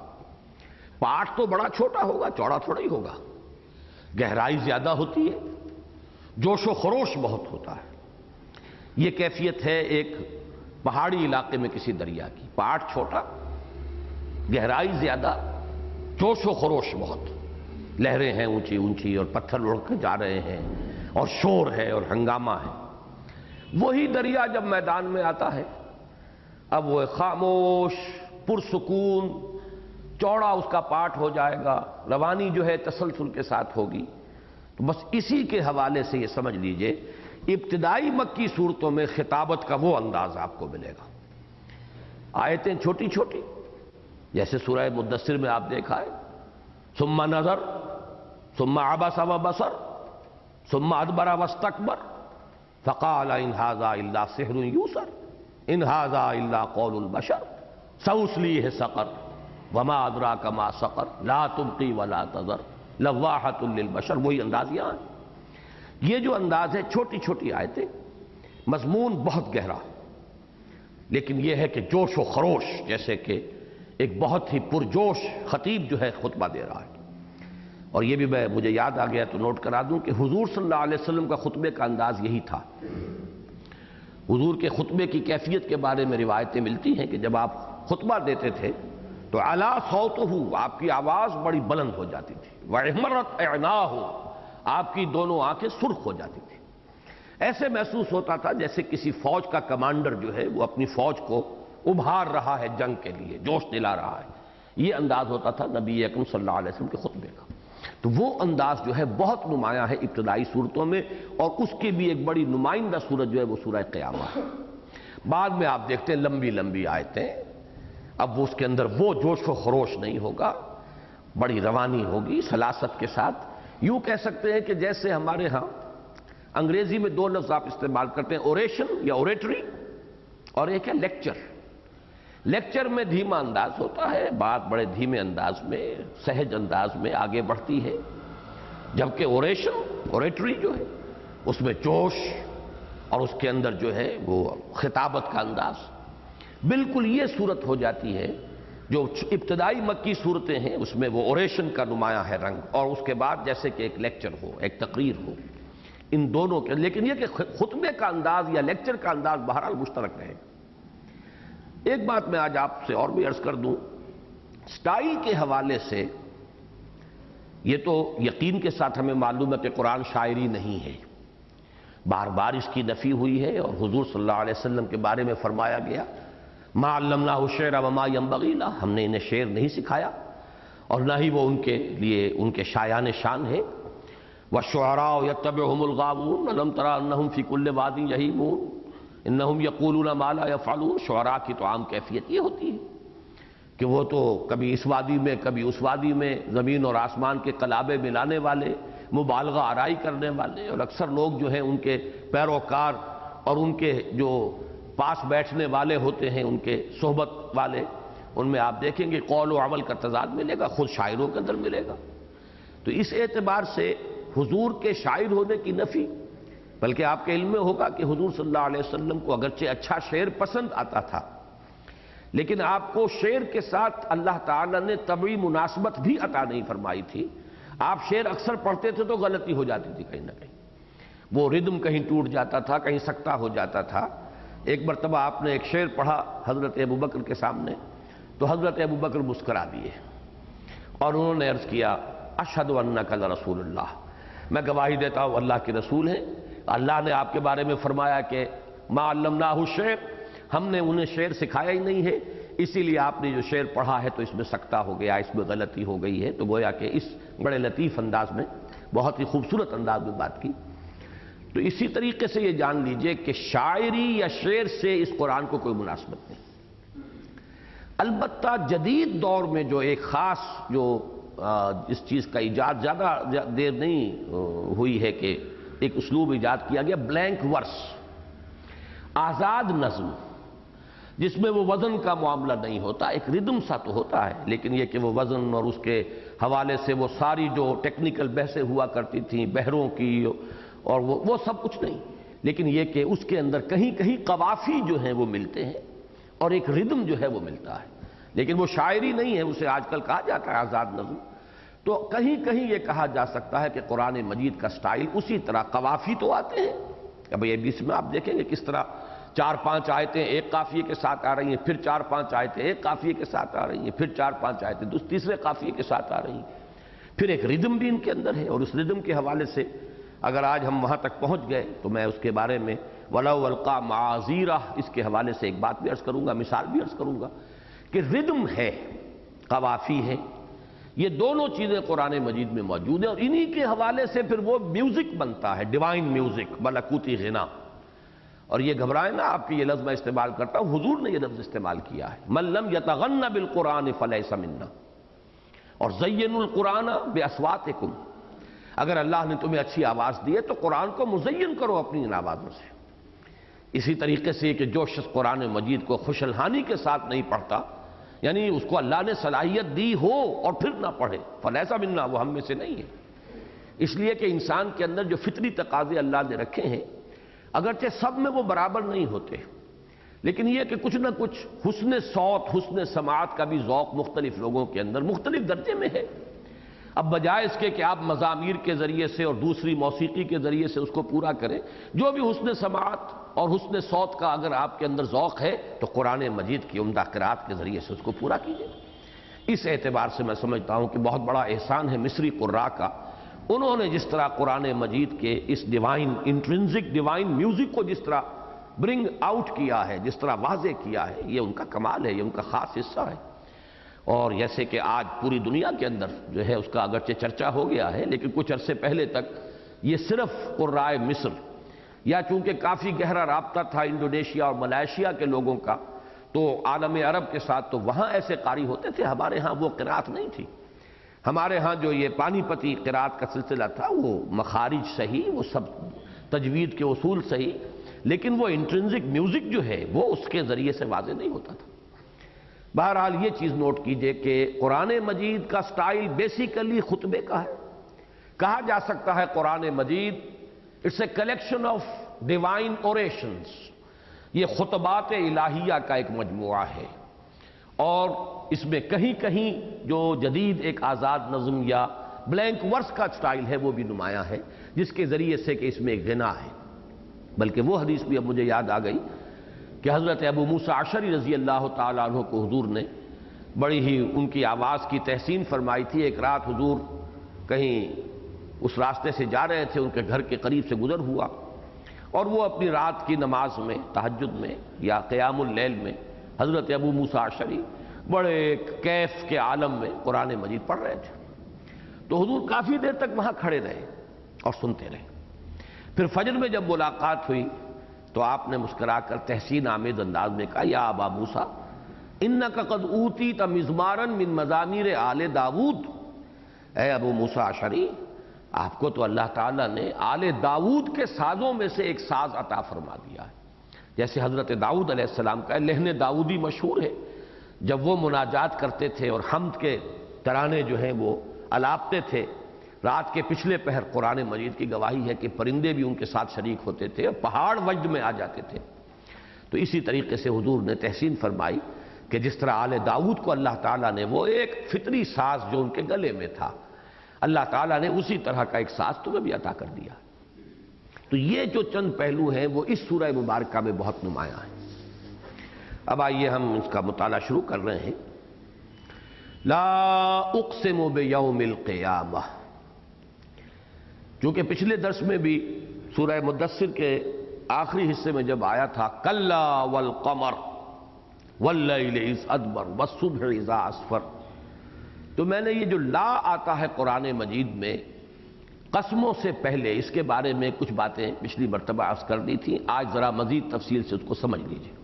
پاٹ تو بڑا چھوٹا ہوگا، چوڑا تھوڑا ہی ہوگا، گہرائی زیادہ ہوتی ہے، جوش و خروش بہت ہوتا ہے. یہ کیفیت ہے ایک پہاڑی علاقے میں کسی دریا کی. پاٹ چھوٹا، گہرائی زیادہ، جوش و خروش بہت، لہریں ہیں اونچی اونچی اور پتھر اڑ کے جا رہے ہیں اور شور ہے اور ہنگامہ ہے. وہی دریا جب میدان میں آتا ہے اب وہ خاموش پرسکون چوڑا اس کا پاٹ ہو جائے گا، روانی جو ہے تسلسل کے ساتھ ہوگی. تو بس اسی کے حوالے سے یہ سمجھ لیجئے ابتدائی مکی صورتوں میں خطابت کا وہ انداز آپ کو ملے گا. آیتیں چھوٹی چھوٹی جیسے سورہ مدثر میں آپ دیکھا ہے، ثم نظر ثم عبس وبصر ثم ادبر واستکبر فقال ان ھذا الا سحر یوسر ان ھذا الا قول البشر سأصلیہ سقر وما ادراک ما سقر لا تبقی ولا تذر لواحۃ للبشر. وہی انداز یہاں ہے. یہ جو انداز ہے چھوٹی چھوٹی آیتیں، مضمون بہت گہرا، لیکن یہ ہے کہ جوش و خروش، جیسے کہ ایک بہت ہی پرجوش خطیب جو ہے خطبہ دے رہا ہے. اور یہ بھی مجھے یاد آ گیا تو نوٹ کرا دوں کہ حضور صلی اللہ علیہ وسلم کا خطبے کا انداز یہی تھا. حضور کے خطبے کی کیفیت کے بارے میں روایتیں ملتی ہیں کہ جب آپ خطبہ دیتے تھے تو علا صوتہ، آپ کی آواز بڑی بلند ہو جاتی تھی، واحمرت عیناہ، آپ کی دونوں آنکھیں سرخ ہو جاتی تھی. ایسے محسوس ہوتا تھا جیسے کسی فوج کا کمانڈر جو ہے وہ اپنی فوج کو ابھار رہا ہے، جنگ کے لیے جوش دلا رہا ہے. یہ انداز ہوتا تھا نبی اکرم صلی اللہ علیہ وسلم کے خطبے کا. تو وہ انداز جو ہے بہت نمایاں ہے ابتدائی صورتوں میں، اور اس کی بھی ایک بڑی نمائندہ صورت جو ہے وہ سورہ قیامہ ہے. بعد میں آپ دیکھتے ہیں لمبی لمبی آیتیں، اب وہ اس کے اندر وہ جوش و خروش نہیں ہوگا، بڑی روانی ہوگی سلاست کے ساتھ. یوں کہہ سکتے ہیں کہ جیسے ہمارے ہاں انگریزی میں دو لفظ آپ استعمال کرتے ہیں، اوریشن یا اوریٹری، اور ایک ہے لیکچر. لیکچر میں دھیما انداز ہوتا ہے، بات بڑے دھیمے انداز میں، سہج انداز میں آگے بڑھتی ہے، جبکہ اوریٹری جو ہے اس میں جوش اور اس کے اندر جو ہے وہ خطابت کا انداز. بالکل یہ صورت ہو جاتی ہے جو ابتدائی مکی صورتیں ہیں اس میں وہ اوریشن کا نمایاں ہے رنگ، اور اس کے بعد جیسے کہ ایک لیکچر ہو، ایک تقریر ہو، ان دونوں کے. لیکن یہ کہ خطبے کا انداز یا لیکچر کا انداز بہرحال مشترک رہے. ایک بات میں آج آپ سے اور بھی عرض کر دوں، سٹائل کے حوالے سے یہ تو یقین کے ساتھ ہمیں معلوم ہے کہ قرآن شاعری نہیں ہے، بار بار اس کی نفی ہوئی ہے، اور حضور صلی اللہ علیہ وسلم کے بارے میں فرمایا گیا ما علمناہ الشعر وما ينبغی لہ، ہم نے انہیں شعر نہیں سکھایا اور نہ ہی وہ ان کے لیے ان کے شایان شان ہے۔ وَالشُّعَرَاءُ يَتَّبِعُهُمُ الْغَاوُونَ أَلَمْ تَرَ أَنَّهُمْ فِي كُلِّ وَادٍ يَهِيمُونَ إِنَّهُمْ يَقُولُونَ مَا لَا يَفْعَلُونَ۔ شعراء کی تو عام کیفیت یہ ہوتی ہے کہ وہ تو کبھی اس وادی میں کبھی اس وادی میں، زمین اور آسمان کے قلابے ملانے والے، مبالغہ آرائی کرنے والے، اور اکثر لوگ جو ہیں ان کے پیروکار اور ان کے جو پاس بیٹھنے والے ہوتے ہیں، ان کے صحبت والے، ان میں آپ دیکھیں گے قول و عمل کا تضاد ملے گا، خود شاعروں کے اندر ملے گا۔ تو اس اعتبار سے حضور کے شاعر ہونے کی نفی، بلکہ آپ کے علم میں ہوگا کہ حضور صلی اللہ علیہ وسلم کو اگرچہ اچھا شعر پسند آتا تھا، لیکن آپ کو شعر کے ساتھ اللہ تعالیٰ نے طبعی مناسبت بھی عطا نہیں فرمائی تھی۔ آپ شعر اکثر پڑھتے تھے تو غلطی ہو جاتی تھی کہیں نہ کہیں، وہ ردم کہیں ٹوٹ جاتا تھا، کہیں سکتہ ہو جاتا تھا۔ ایک مرتبہ آپ نے ایک شعر پڑھا حضرت ابوبکر کے سامنے، تو حضرت ابوبکر مسکرا دیے اور انہوں نے عرض کیا اشہد انک لرسول اللہ، میں گواہی دیتا ہوں اللہ کے رسول ہیں۔ اللہ نے آپ کے بارے میں فرمایا کہ ما علمناہ الشعر، ہم نے انہیں شعر سکھایا ہی نہیں ہے، اسی لیے آپ نے جو شعر پڑھا ہے تو اس میں سکتہ ہو گیا، اس میں غلطی ہو گئی ہے۔ تو گویا کہ اس بڑے لطیف انداز میں، بہت ہی خوبصورت انداز میں بات کی۔ تو اسی طریقے سے یہ جان لیجئے کہ شاعری یا شعر سے اس قرآن کو کوئی مناسبت نہیں۔ البتہ جدید دور میں جو ایک خاص جو اس چیز کا ایجاد زیادہ دیر نہیں ہوئی ہے کہ ایک اسلوب ایجاد کیا گیا، بلینک ورس، آزاد نظم، جس میں وہ وزن کا معاملہ نہیں ہوتا، ایک ردم سا تو ہوتا ہے، لیکن یہ کہ وہ وزن اور اس کے حوالے سے وہ ساری جو ٹیکنیکل بحثیں ہوا کرتی تھیں بحروں کی، اور وہ سب کچھ نہیں، لیکن یہ کہ اس کے اندر کہیں کہیں قوافی جو ہیں وہ ملتے ہیں اور ایک ردم جو ہے وہ ملتا ہے، لیکن وہ شاعری نہیں ہے، اسے آج کل کہا جاتا ہے آزاد نظم۔ تو کہیں کہیں یہ کہا جا سکتا ہے کہ قرآن مجید کا سٹائل اسی طرح، قوافی تو آتے ہیں، اب یہ بیچ میں آپ دیکھیں گے کس طرح 4-5 آیتیں ایک قافیے کے ساتھ آ رہی ہیں، پھر 4-5 آیتیں ایک قافیے کے ساتھ آ رہی ہیں، پھر 4-5 آیتیں تیسرے قافیے کے ساتھ آ رہی ہیں، پھر ایک ردم بھی ان کے اندر ہے۔ اور اس ردم کے حوالے سے اگر آج ہم وہاں تک پہنچ گئے تو میں اس کے بارے میں وَلَوْ أَلْقَىٰ مَعَاذِيرَهْ اس کے حوالے سے ایک بات بھی عرض کروں گا، مثال بھی عرض کروں گا کہ ردم ہے، قوافی ہے، یہ دونوں چیزیں قرآن مجید میں موجود ہیں، اور انہی کے حوالے سے پھر وہ میوزک بنتا ہے، ڈیوائن میوزک، ملکوتی غنا۔ اور یہ گھبرائیں نا، آپ کی یہ لفظ میں استعمال کرتا ہوں، حضور نے یہ لفظ استعمال کیا ہے، مَن لَّمْ يَتَغَنَّ بِالْقُرْآنِ فَلَيْسَ مِنَّا، اور زَيِّنُوا الْقُرْآنَ بِأَصْوَاتِكُمْ، اگر اللہ نے تمہیں اچھی آواز دی ہے تو قرآن کو مزین کرو اپنی ان آوازوں سے۔ اسی طریقے سے کہ جو شخص قرآن مجید کو خوش الحانی کے ساتھ نہیں پڑھتا، یعنی اس کو اللہ نے صلاحیت دی ہو اور پھر نہ پڑھے، فلیسا منا، وہ ہم میں سے نہیں ہے۔ اس لیے کہ انسان کے اندر جو فطری تقاضے اللہ نے رکھے ہیں، اگرچہ سب میں وہ برابر نہیں ہوتے، لیکن یہ کہ کچھ نہ کچھ حسن صوت، حسن سماعت کا بھی ذوق مختلف لوگوں کے اندر مختلف درجے میں ہے۔ اب بجائے اس کے کہ آپ مزامیر کے ذریعے سے اور دوسری موسیقی کے ذریعے سے اس کو پورا کریں، جو بھی حسن سماعت اور حسن صوت کا اگر آپ کے اندر ذوق ہے تو قرآن مجید کی عمدہ قرات کے ذریعے سے اس کو پورا کیجیے۔ اس اعتبار سے میں سمجھتا ہوں کہ بہت بڑا احسان ہے مصری قراء کا، انہوں نے جس طرح قرآن مجید کے اس ڈیوائن انٹرنزک ڈیوائن میوزک کو جس طرح برنگ آؤٹ کیا ہے، جس طرح واضح کیا ہے، یہ ان کا کمال ہے، یہ ان کا خاص حصہ ہے۔ اور جیسے کہ آج پوری دنیا کے اندر جو ہے اس کا اگرچہ چرچا ہو گیا ہے، لیکن کچھ عرصے پہلے تک یہ صرف قراء مصر، یا چونکہ کافی گہرا رابطہ تھا انڈونیشیا اور ملائیشیا کے لوگوں کا تو عالم عرب کے ساتھ، تو وہاں ایسے قاری ہوتے تھے، ہمارے ہاں وہ قرات نہیں تھی۔ ہمارے ہاں جو یہ پانی پتی قرات کا سلسلہ تھا وہ مخارج صحیح، وہ سب تجوید کے اصول صحیح، لیکن وہ انٹرنزک میوزک جو ہے وہ اس کے ذریعے سے واضح نہیں ہوتا تھا۔ بہرحال یہ چیز نوٹ کیجئے کہ قرآن مجید کا سٹائل بیسیکلی خطبے کا ہے، کہا جا سکتا ہے قرآن مجید it's a collection of divine orations, یہ خطبات الہیہ کا ایک مجموعہ ہے، اور اس میں کہیں کہیں جو جدید ایک آزاد نظم یا بلینک ورس کا سٹائل ہے وہ بھی نمایاں ہے، جس کے ذریعے سے کہ اس میں ایک غنا ہے۔ بلکہ وہ حدیث بھی اب مجھے یاد آ گئی کہ حضرت ابو موسیٰ اشعری رضی اللہ تعالیٰ عنہ کو حضور نے بڑی ہی ان کی آواز کی تحسین فرمائی تھی۔ ایک رات حضور کہیں اس راستے سے جا رہے تھے، ان کے گھر کے قریب سے گزر ہوا، اور وہ اپنی رات کی نماز میں، تہجد میں یا قیام اللیل میں حضرت ابو موسیٰ اشعری بڑے کیف کے عالم میں قرآن مجید پڑھ رہے تھے، تو حضور کافی دیر تک وہاں کھڑے رہے اور سنتے رہے۔ پھر فجر میں جب ملاقات ہوئی تو آپ نے مسکرا کر تحسین آمیز انداز میں کہا، یا ابا موسیٰ انک قد اوتیت مزمارا من مزامیر آل داود، اے ابو موسیٰ اشعری، آپ کو تو اللہ تعالیٰ نے آل داود کے سازوں میں سے ایک ساز عطا فرما دیا ہے۔ جیسے حضرت داؤد علیہ السلام کا لہن داؤدی مشہور ہے، جب وہ مناجات کرتے تھے اور حمد کے ترانے جو ہیں وہ الاپتے تھے، رات کے پچھلے پہر قرآن مجید کی گواہی ہے کہ پرندے بھی ان کے ساتھ شریک ہوتے تھے اور پہاڑ وجد میں آ جاتے تھے۔ تو اسی طریقے سے حضور نے تحسین فرمائی کہ جس طرح آل داؤد کو اللہ تعالیٰ نے وہ ایک فطری ساز جو ان کے گلے میں تھا، اللہ تعالیٰ نے اسی طرح کا ایک ساز تمہیں بھی عطا کر دیا۔ تو یہ جو چند پہلو ہیں وہ اس سورہ مبارکہ میں بہت نمایاں ہیں۔ اب آئیے ہم اس کا مطالعہ شروع کر رہے ہیں۔ لا اقسم بیوم القیامہ، چونکہ پچھلے درس میں بھی سورہ مدثر کے آخری حصے میں جب آیا تھا کلا والقمر واللیل اذ ادبر والصبح اذا اسفر، تو میں نے یہ جو لا آتا ہے قرآن مجید میں قسموں سے پہلے، اس کے بارے میں کچھ باتیں پچھلی مرتبہ عرض کر دی تھیں، آج ذرا مزید تفصیل سے اس کو سمجھ لیجیے۔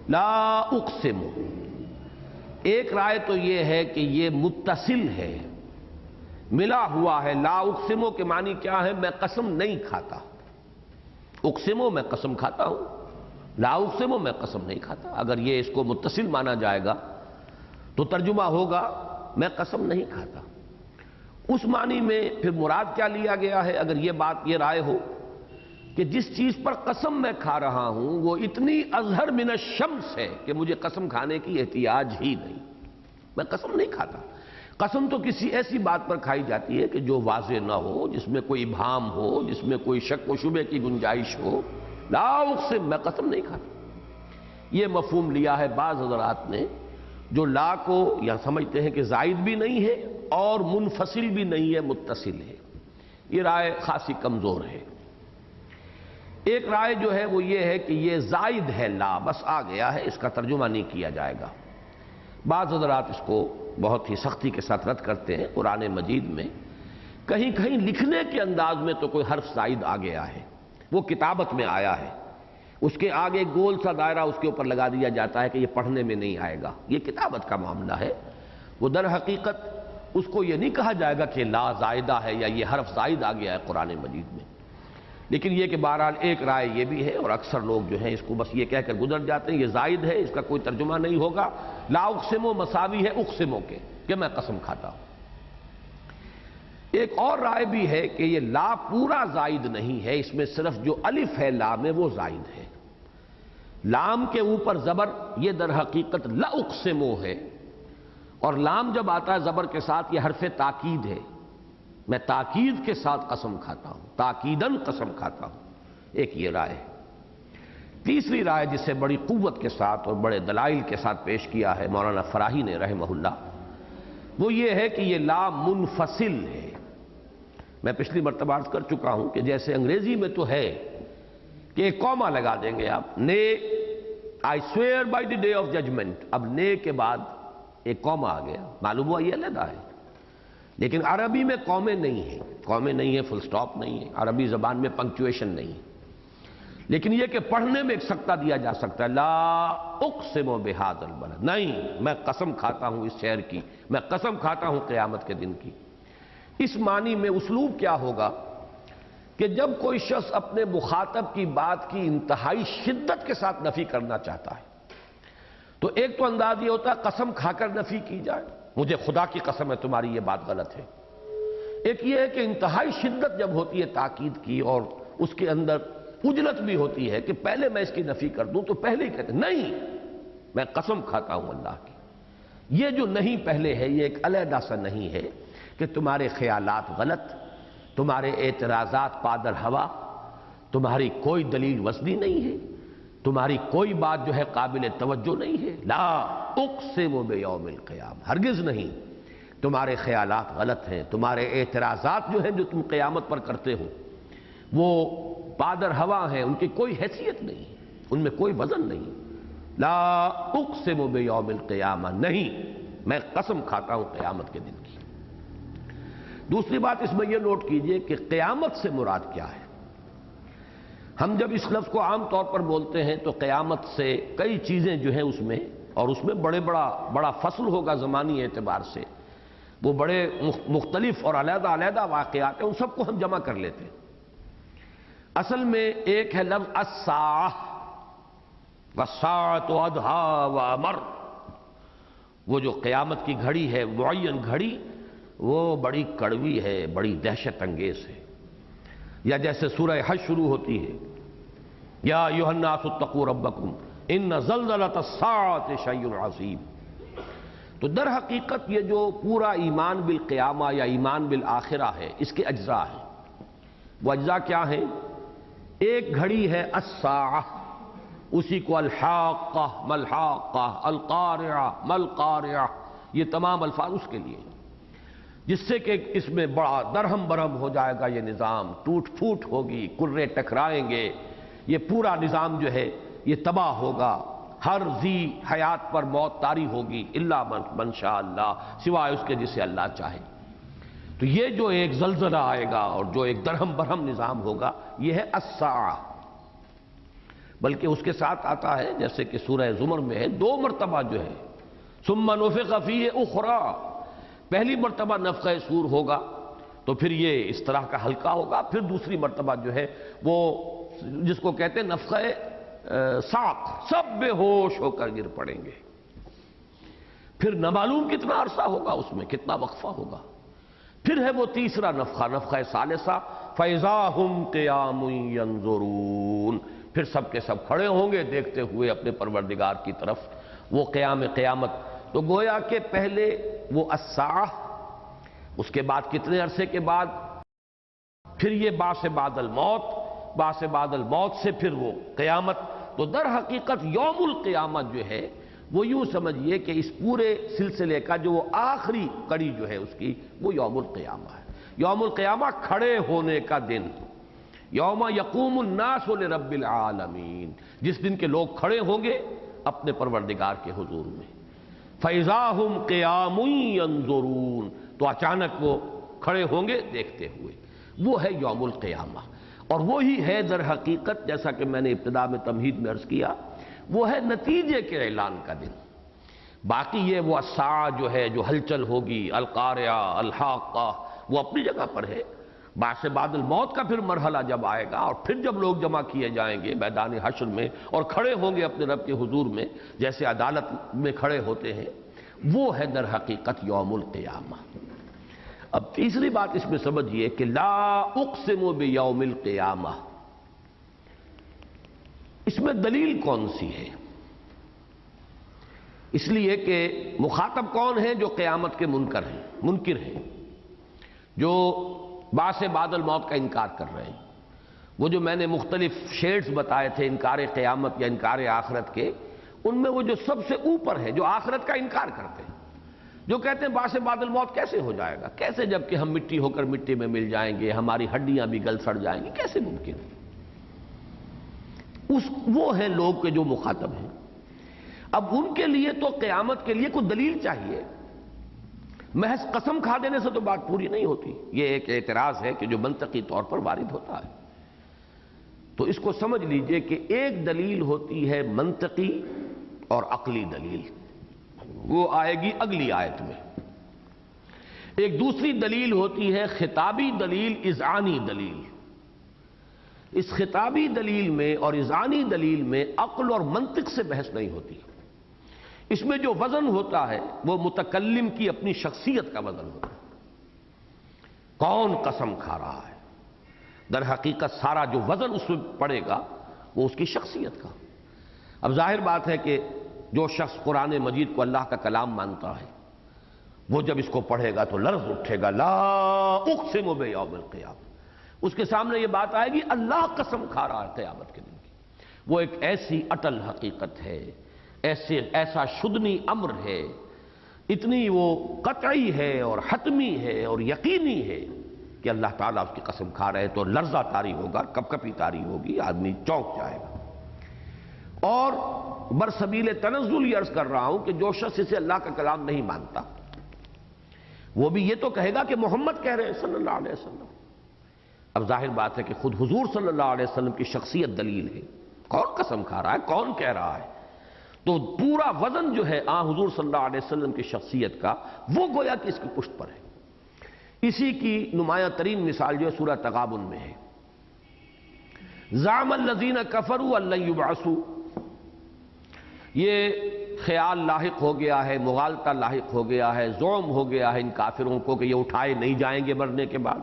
لا اقسم، ایک رائے تو یہ ہے کہ یہ متصل ہے، ملا ہوا ہے۔ لا اقسمو کے معنی کیا ہے؟ میں قسم نہیں کھاتا۔ اقسمو میں قسم کھاتا ہوں، لا اقسمو میں قسم نہیں کھاتا۔ اگر یہ اس کو متصل مانا جائے گا تو ترجمہ ہوگا میں قسم نہیں کھاتا۔ اس معنی میں پھر مراد کیا لیا گیا ہے؟ اگر یہ بات یہ رائے ہو کہ جس چیز پر قسم میں کھا رہا ہوں وہ اتنی اظہر من الشمس ہے کہ مجھے قسم کھانے کی احتیاج ہی نہیں، میں قسم نہیں کھاتا۔ قسم تو کسی ایسی بات پر کھائی جاتی ہے کہ جو واضح نہ ہو، جس میں کوئی ابہام ہو، جس میں کوئی شک و شبے کی گنجائش ہو۔ لا اقسم، میں قسم نہیں کھاتا۔ یہ مفہوم لیا ہے بعض حضرات نے، جو لا کو یا سمجھتے ہیں کہ زائد بھی نہیں ہے اور منفصل بھی نہیں ہے، متصل ہے۔ یہ رائے خاصی کمزور ہے۔ ایک رائے جو ہے وہ یہ ہے کہ یہ زائد ہے، لا بس آ گیا ہے، اس کا ترجمہ نہیں کیا جائے گا۔ بعض حضرات اس کو بہت ہی سختی کے ساتھ رد کرتے ہیں۔ قرآن مجید میں کہیں کہیں لکھنے کے انداز میں تو کوئی حرف زائد آ گیا ہے، وہ کتابت میں آیا ہے، اس کے آگے گول سا دائرہ اس کے اوپر لگا دیا جاتا ہے کہ یہ پڑھنے میں نہیں آئے گا، یہ کتابت کا معاملہ ہے۔ وہ در حقیقت اس کو یہ نہیں کہا جائے گا کہ لا زائدہ ہے یا یہ حرف زائد آ گیا ہے قرآن مجید میں۔ لیکن یہ کہ بہرحال ایک رائے یہ بھی ہے، اور اکثر لوگ جو ہیں اس کو بس یہ کہہ کر گزر جاتے ہیں یہ زائد ہے، اس کا کوئی ترجمہ نہیں ہوگا۔ لا اقسمو مساوی ہے اقسمو کے، کہ میں قسم کھاتا ہوں۔ ایک اور رائے بھی ہے کہ یہ لا پورا زائد نہیں ہے، اس میں صرف جو الف ہے لا میں وہ زائد ہے۔ لام کے اوپر زبر یہ در حقیقت لا اقسمو ہے، اور لام جب آتا ہے زبر کے ساتھ یہ حرف تاکید ہے، میں تاکید کے ساتھ قسم کھاتا ہوں، تاکیداً قسم کھاتا ہوں۔ ایک یہ رائے ہے۔ تیسری رائے جسے بڑی قوت کے ساتھ اور بڑے دلائل کے ساتھ پیش کیا ہے مولانا فراہی نے رحمہ اللہ، وہ یہ ہے کہ یہ لا منفصل ہے۔ میں پچھلی مرتبہ عرض کر چکا ہوں کہ جیسے انگریزی میں تو ہے کہ ایک کوما لگا دیں گے آپ، نے I swear by the day of judgement, اب نے کے بعد ایک کوما آ گیا، معلوم ہوا یہ علیحدہ ہے۔ لیکن عربی میں قومیں نہیں ہیں، قومیں نہیں ہیں، فل سٹاپ نہیں ہے، عربی زبان میں پنکچویشن نہیں ہے۔ لیکن یہ کہ پڑھنے میں ایک سکتہ دیا جا سکتا ہے، لا اقسم بہذا البلد، نہیں میں قسم کھاتا ہوں اس شہر کی، میں قسم کھاتا ہوں قیامت کے دن کی۔ اس معنی میں اسلوب کیا ہوگا کہ جب کوئی شخص اپنے مخاطب کی بات کی انتہائی شدت کے ساتھ نفی کرنا چاہتا ہے تو ایک تو انداز یہ ہوتا ہے قسم کھا کر نفی کی جائے، مجھے خدا کی قسم ہے تمہاری یہ بات غلط ہے۔ ایک یہ ہے کہ انتہائی شدت جب ہوتی ہے تاکید کی اور اس کے اندر اجلت بھی ہوتی ہے کہ پہلے میں اس کی نفی کر دوں تو پہلے ہی کہتے نہیں میں قسم کھاتا ہوں اللہ کی۔ یہ جو نہیں پہلے ہے یہ ایک علیحدہ سا نہیں ہے کہ تمہارے خیالات غلط، تمہارے اعتراضات پادر ہوا، تمہاری کوئی دلیل وزنی نہیں ہے، تمہاری کوئی بات جو ہے قابل توجہ نہیں ہے۔ لا اقسم بیوم القیامہ، ہرگز نہیں، تمہارے خیالات غلط ہیں، تمہارے اعتراضات جو ہیں جو تم قیامت پر کرتے ہو وہ پادر ہوا ہیں، ان کی کوئی حیثیت نہیں، ان میں کوئی وزن نہیں۔ لا اقسم بیوم القیامہ، نہیں میں قسم کھاتا ہوں قیامت کے دن کی۔ دوسری بات اس میں یہ نوٹ کیجئے کہ قیامت سے مراد کیا ہے۔ ہم جب اس لفظ کو عام طور پر بولتے ہیں تو قیامت سے کئی چیزیں جو ہیں اس میں، اور اس میں بڑا فصل ہوگا زمانی اعتبار سے، وہ بڑے مختلف اور علیحدہ علیحدہ واقعات ہیں، ان سب کو ہم جمع کر لیتے ہیں۔ اصل میں ایک ہے لفظ الساعہ، والساعۃ ادھیٰ وامر، وہ جو قیامت کی گھڑی ہے، معین گھڑی، وہ بڑی کڑوی ہے، بڑی دہشت انگیز ہے۔ یا جیسے سورہ حج شروع ہوتی ہے، یا ایھا الناس اتقوا ربکم ان زلزلۃ الساعۃ شیء عظیم۔ تو در حقیقت یہ جو پورا ایمان بالقیامہ یا ایمان بالآخرہ ہے، اس کے اجزاء ہیں۔ وہ اجزاء کیا ہیں؟ ایک گھڑی ہے الساعہ، اسی کو الحاقہ، ملحاقہ، القارعہ، ملقارعہ، یہ تمام الفاظ اس کے لیے، جس سے کہ اس میں بڑا درہم برہم ہو جائے گا یہ نظام، ٹوٹ پھوٹ ہوگی، کرے ٹکرائیں گے، یہ پورا نظام جو ہے یہ تباہ ہوگا، ہر ذی حیات پر موت طاری ہوگی، الا من شاء اللہ، سوائے اس کے جسے اللہ چاہے۔ تو یہ جو ایک زلزلہ آئے گا اور جو ایک درہم برہم نظام ہوگا، یہ ہے الساعہ۔ بلکہ اس کے ساتھ آتا ہے جیسے کہ سورہ زمر میں ہے، 2 مرتبہ جو ہے ثم نفخ فیہ اخری، پہلی مرتبہ نفخہ صور ہوگا تو پھر یہ اس طرح کا حلقہ ہوگا، پھر دوسری مرتبہ جو ہے وہ جس کو کہتے ہیں نفخہ صاعق، سب بے ہوش ہو کر گر پڑیں گے۔ پھر نہ معلوم کتنا عرصہ ہوگا اس میں، کتنا وقفہ ہوگا۔ پھر ہے وہ تیسرا نفخہ، نفخہ ثالثہ، فَإِذَا هُمْ قِيَامٌ يَنظُرُونَ، پھر سب کے سب کھڑے ہوں گے دیکھتے ہوئے اپنے پروردگار کی طرف، وہ قیامت۔ تو گویا کہ پہلے وہ الساعہ، اس کے بعد کتنے عرصے کے بعد پھر یہ بعث بعد الموت، بعث بعد الموت سے پھر وہ قیامت۔ تو در حقیقت یوم القیامت جو ہے وہ یوں سمجھیے کہ اس پورے سلسلے کا جو وہ آخری کڑی جو ہے اس کی، وہ یوم القیامہ ہے۔ یوم القیامہ کھڑے ہونے کا دن، یوم یقوم الناس لرب العالمین، جس دن کے لوگ کھڑے ہوں گے اپنے پروردگار کے حضور میں۔ فَإِذَا هُمْ قِيَامٌ يَنظُرُونَ، تو اچانک وہ کھڑے ہوں گے دیکھتے ہوئے، وہ ہے یوم القیامہ۔ اور وہی ہے در حقیقت، جیسا کہ میں نے ابتدا میں تمہید میں عرض کیا، وہ ہے نتیجے کے اعلان کا دن۔ باقی یہ وہ الساعہ جو ہے، جو ہلچل ہوگی، القارعہ، الحاقہ، وہ اپنی جگہ پر ہے۔ بعث بعد الموت کا پھر مرحلہ جب آئے گا اور پھر جب لوگ جمع کیے جائیں گے میدان حشر میں اور کھڑے ہوں گے اپنے رب کے حضور میں، جیسے عدالت میں کھڑے ہوتے ہیں، وہ ہے در حقیقت یوم القیامہ۔ اب تیسری بات اس میں سمجھیے کہ لا اقسم بیوم القیامہ، اس میں دلیل کون سی ہے؟ اس لیے کہ مخاطب کون ہیں؟ جو قیامت کے منکر ہیں، جو بعث بعد الموت کا انکار کر رہے ہیں۔ وہ جو میں نے مختلف شیڈز بتائے تھے انکار قیامت یا انکار آخرت کے، ان میں وہ جو سب سے اوپر ہے، جو آخرت کا انکار کرتے ہیں، جو کہتے ہیں بعث بعد الموت کیسے ہو جائے گا، کیسے جب کہ ہم مٹی ہو کر مٹی میں مل جائیں گے، ہماری ہڈیاں بھی گل سڑ جائیں گی، کیسے ممکن ہے؟ وہ ہیں لوگ کے جو مخاطب ہیں۔ اب ان کے لیے تو قیامت کے لیے کوئی دلیل چاہیے، محض قسم کھا دینے سے تو بات پوری نہیں ہوتی۔ یہ ایک اعتراض ہے کہ جو منطقی طور پر وارد ہوتا ہے۔ تو اس کو سمجھ لیجئے کہ ایک دلیل ہوتی ہے منطقی اور عقلی دلیل، وہ آئے گی اگلی آیت میں۔ ایک دوسری دلیل ہوتی ہے خطابی دلیل، اذعانی دلیل۔ اس خطابی دلیل میں اور اذعانی دلیل میں عقل اور منطق سے بحث نہیں ہوتی۔ اس میں جو وزن ہوتا ہے وہ متکلم کی اپنی شخصیت کا وزن ہوتا ہے۔ کون قسم کھا رہا ہے؟ در حقیقت سارا جو وزن اس میں پڑے گا وہ اس کی شخصیت کا۔ اب ظاہر بات ہے کہ جو شخص قرآن مجید کو اللہ کا کلام مانتا ہے، وہ جب اس کو پڑھے گا تو لرز اٹھے گا، لا اقسم بیوم القیامہ۔ اس کے سامنے یہ بات آئے گی، اللہ قسم کھا رہا ہے قیامت کے دن کی۔ وہ ایک ایسی اٹل حقیقت ہے، ایسا شدنی امر ہے، اتنی وہ قطعی ہے اور حتمی ہے اور یقینی ہے کہ اللہ تعالیٰ اس کی قسم کھا رہے تو لرزہ طاری ہوگا، کپ کپی طاری ہوگی، آدمی چونک جائے گا۔ اور برسبیل تنزل یہ عرض کر رہا ہوں کہ جو شخص اسے اللہ کا کلام نہیں مانتا وہ بھی یہ تو کہے گا کہ محمد کہہ رہے ہیں صلی اللہ علیہ وسلم۔ اب ظاہر بات ہے کہ خود حضور صلی اللہ علیہ وسلم کی شخصیت دلیل ہے، کون قسم کھا رہا ہے، کون کہہ رہا ہے؟ تو پورا وزن جو ہے حضور صلی اللہ علیہ وسلم کی شخصیت کا وہ گویا کہ اس کی پشت پر ہے۔ اسی کی نمایاں ترین مثال جو ہے سورہ تغابن میں ہے، زعم الذین کفروا ان لن یبعثوا، یہ خیال لاحق ہو گیا ہے، مغالطہ لاحق ہو گیا ہے، زعم ہو گیا ہے ان کافروں کو کہ یہ اٹھائے نہیں جائیں گے مرنے کے بعد۔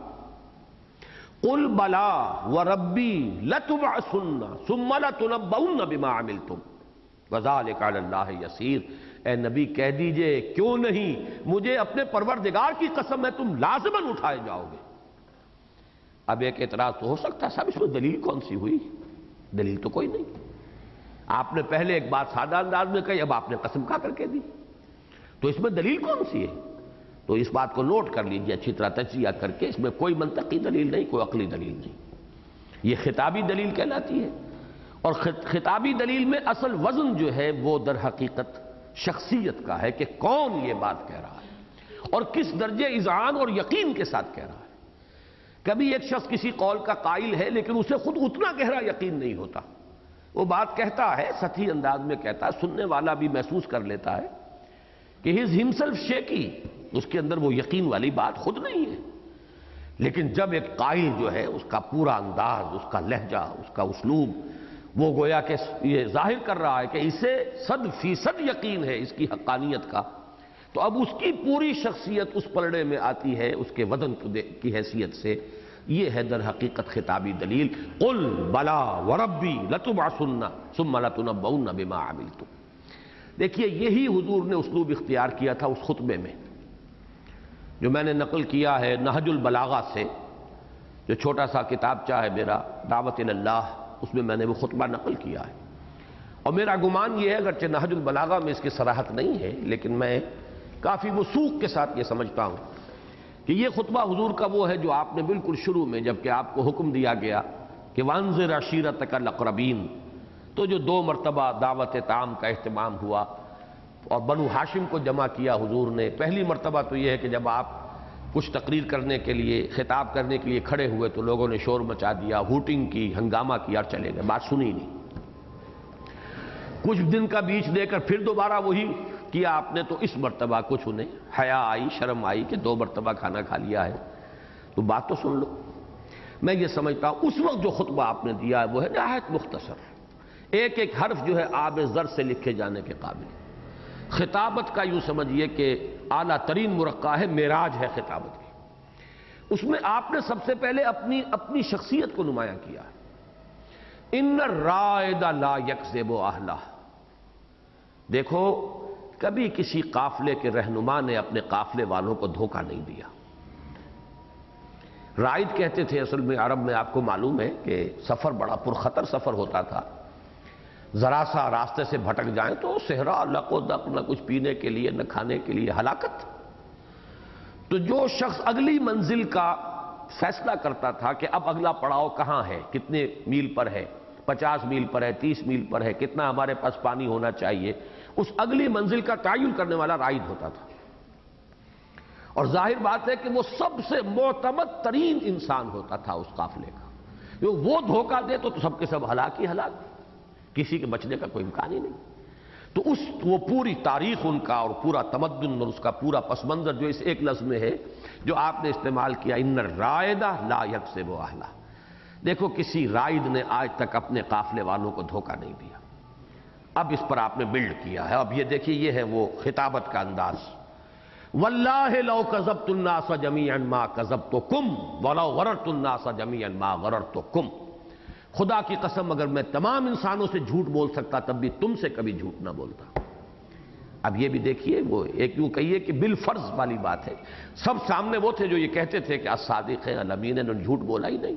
قل بلا وربی لتبعثن ثم لتنبؤن بما عملتم وذلک علی اللہ یسیر۔ اے نبی کہہ دیجئے کیوں نہیں، مجھے اپنے پروردگار کی قسم ہے تم لازماً اٹھائے جاؤ گے۔ اب ایک اعتراض تو ہو سکتا ہے صاحب اس میں دلیل کون سی ہوئی؟ دلیل تو کوئی نہیں، آپ نے پہلے ایک بات سادہ انداز میں کہی، اب آپ نے قسم کھا کر کے دی، تو اس میں دلیل کون سی ہے؟ تو اس بات کو نوٹ کر لیجئے اچھی طرح تجزیہ کر کے، اس میں کوئی منطقی دلیل نہیں، کوئی عقلی دلیل نہیں، یہ خطابی دلیل کہلاتی ہے۔ اور خطابی دلیل میں اصل وزن جو ہے وہ در حقیقت شخصیت کا ہے کہ کون یہ بات کہہ رہا ہے اور کس درجے اذعان اور یقین کے ساتھ کہہ رہا ہے۔ کبھی ایک شخص کسی قول کا قائل ہے لیکن اسے خود اتنا گہرا یقین نہیں ہوتا، وہ بات کہتا ہے سطحی انداز میں کہتا ہے، سننے والا بھی محسوس کر لیتا ہے کہ ہی از ہمسیلف شیکی، اس کے اندر وہ یقین والی بات خود نہیں ہے، لیکن جب ایک قائل جو ہے اس کا پورا انداز، اس کا لہجہ، اس کا اسلوب وہ گویا کہ یہ ظاہر کر رہا ہے کہ اسے 100% یقین ہے اس کی حقانیت کا، تو اب اس کی پوری شخصیت اس پلڑے میں آتی ہے اس کے وزن کی حیثیت سے۔ یہ ہے در حقیقت خطابی دلیل، قل بلا وربی لتبعثن ثم لتنبؤن بما عملتم۔ دیکھیے یہی حضور نے اسلوب اختیار کیا تھا اس خطبے میں جو میں نے نقل کیا ہے نہج البلاغہ سے، جو چھوٹا سا کتابچہ ہے میرا دعوت اللہ، اس میں نے وہ خطبہ نقل کیا ہے، اور میرا گمان یہ ہے اگرچہ نہج البلاغہ میں اس کی صراحت نہیں ہے لیکن میں کافی وثوق کے ساتھ یہ سمجھتا ہوں کہ یہ خطبہ حضور کا وہ ہے جو آپ نے بالکل شروع میں جبکہ آپ کو حکم دیا گیا کہ وانذر عشیرتک الاقربین، تو جو 2 مرتبہ دعوت طعام کا اہتمام ہوا اور بنو ہاشم کو جمع کیا حضور نے۔ پہلی مرتبہ تو یہ ہے کہ جب آپ کچھ تقریر کرنے کے لیے، خطاب کرنے کے لیے کھڑے ہوئے تو لوگوں نے شور مچا دیا، ہوٹنگ کی، ہنگامہ کیا اور چلے گئے، بات سنی نہیں۔ کچھ دن کا بیچ دے کر پھر دوبارہ وہی کیا آپ نے، تو اس مرتبہ کچھ انہیں حیا آئی، شرم آئی کہ 2 مرتبہ کھانا کھا لیا ہے تو بات تو سن لو۔ میں یہ سمجھتا ہوں اس وقت جو خطبہ آپ نے دیا ہے وہ ہے نہایت مختصر، ایک ایک حرف جو ہے آب زر سے لکھے جانے کے قابل، خطابت کا یوں سمجھیے کہ اعلیٰ ترین مرقع ہے، معراج ہے خطابت کی۔ اس میں آپ نے سب سے پہلے اپنی شخصیت کو نمایاں کیا ہے، ان الرائد لا یکذب اہلہ۔ دیکھو کبھی کسی قافلے کے رہنما نے اپنے قافلے والوں کو دھوکہ نہیں دیا۔ رائد کہتے تھے اصل میں عرب میں، آپ کو معلوم ہے کہ سفر بڑا پرخطر سفر ہوتا تھا، ذرا سا راستے سے بھٹک جائیں تو صحرا، لق و دق، نہ کچھ پینے کے لیے نہ کھانے کے لیے، ہلاکت۔ تو جو شخص اگلی منزل کا فیصلہ کرتا تھا کہ اب اگلا پڑاؤ کہاں ہے، کتنے میل پر ہے، 50 میل پر ہے، 30 میل پر ہے، کتنا ہمارے پاس پانی ہونا چاہیے، اس اگلی منزل کا تعین کرنے والا رائد ہوتا تھا۔ اور ظاہر بات ہے کہ وہ سب سے معتمد ترین انسان ہوتا تھا اس قافلے کا، جو وہ دھوکہ دے تو سب کے سب ہلاک ہی ہلاک، کسی کے بچنے کا کوئی امکان ہی نہیں۔ تو وہ پوری تاریخ ان کا اور پورا تمدن اور اس کا پورا پس منظر جو اس ایک لفظ میں ہے جو آپ نے استعمال کیا، ان الرائد لا یکذب اہلہ۔ دیکھو کسی رائد نے آج تک اپنے قافلے والوں کو دھوکہ نہیں دیا، اب اس پر آپ نے بلڈ کیا ہے۔ اب یہ دیکھیے یہ ہے وہ خطابت کا انداز، واللہ لو کذبت الناس جميعا ما کذبتکم ولو غررت الناس جميعا ما غررتکم۔ خدا کی قسم اگر میں تمام انسانوں سے جھوٹ بول سکتا تب بھی تم سے کبھی جھوٹ نہ بولتا۔ اب یہ بھی دیکھیے وہ ایک یوں کہیے کہ بالفرض والی بات ہے، سب سامنے وہ تھے جو یہ کہتے تھے کہ الصادق الامین، انہوں نے جھوٹ بولا ہی نہیں،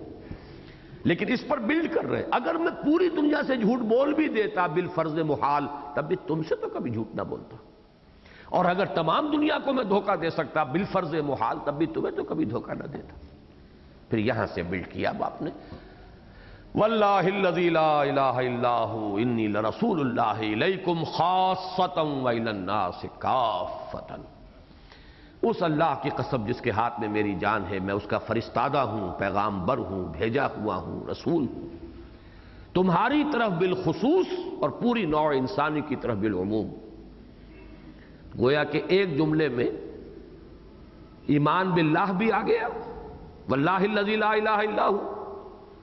لیکن اس پر بلڈ کر رہے اگر میں پوری دنیا سے جھوٹ بول بھی دیتا بالفرض محال تب بھی تم سے تو کبھی جھوٹ نہ بولتا، اور اگر تمام دنیا کو میں دھوکہ دے سکتا بالفرض محال تب بھی تمہیں تو کبھی دھوکہ نہ دیتا۔ پھر یہاں سے بلڈ کیا اب آپ نے، واللہ الذی لا الہ الا ہو انی لرسول اللہ الیکم خاصۃ والی الناس کافۃ۔ اس اللہ کی قسم جس کے ہاتھ میں میری جان ہے، میں اس کا فرستادہ ہوں، پیغام بر ہوں، بھیجا ہوا ہوں، رسول ہوں، تمہاری طرف بالخصوص اور پوری نوع انسانی کی طرف بالعموم۔ گویا کہ ایک جملے میں ایمان باللہ بھی آ گیا، واللہ الذی لا الہ الا ہو،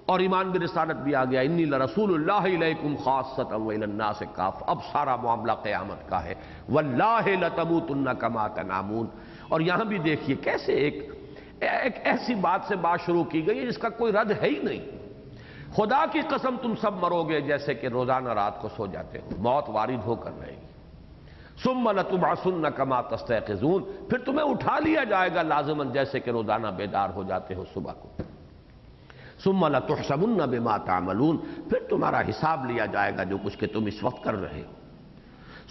اور ایمان برسالت بھی آ گیا، انی لرسول اللہ الیکم خاصۃ والی الناس کافۃ۔ اب سارا معاملہ قیامت کا ہے، واللہ لتموتن کما تنامون۔ اور یہاں بھی دیکھیے کیسے ایک ایسی بات سے بات شروع کی گئی ہے جس کا کوئی رد ہے ہی نہیں۔ خدا کی قسم تم سب مرو گے جیسے کہ روزانہ رات کو سو جاتے ہو، موت وارد ہو کر رہے گی۔ ثم لتبعثن کما تستيقظون، پھر تمہیں اٹھا لیا جائے گا لازماً جیسے کہ روزانہ بیدار ہو جاتے ہو صبح کو۔ ثم لتحسبن بما تعملون، پھر تمہارا حساب لیا جائے گا جو کچھ کہ تم اس وقت کر رہے ہو۔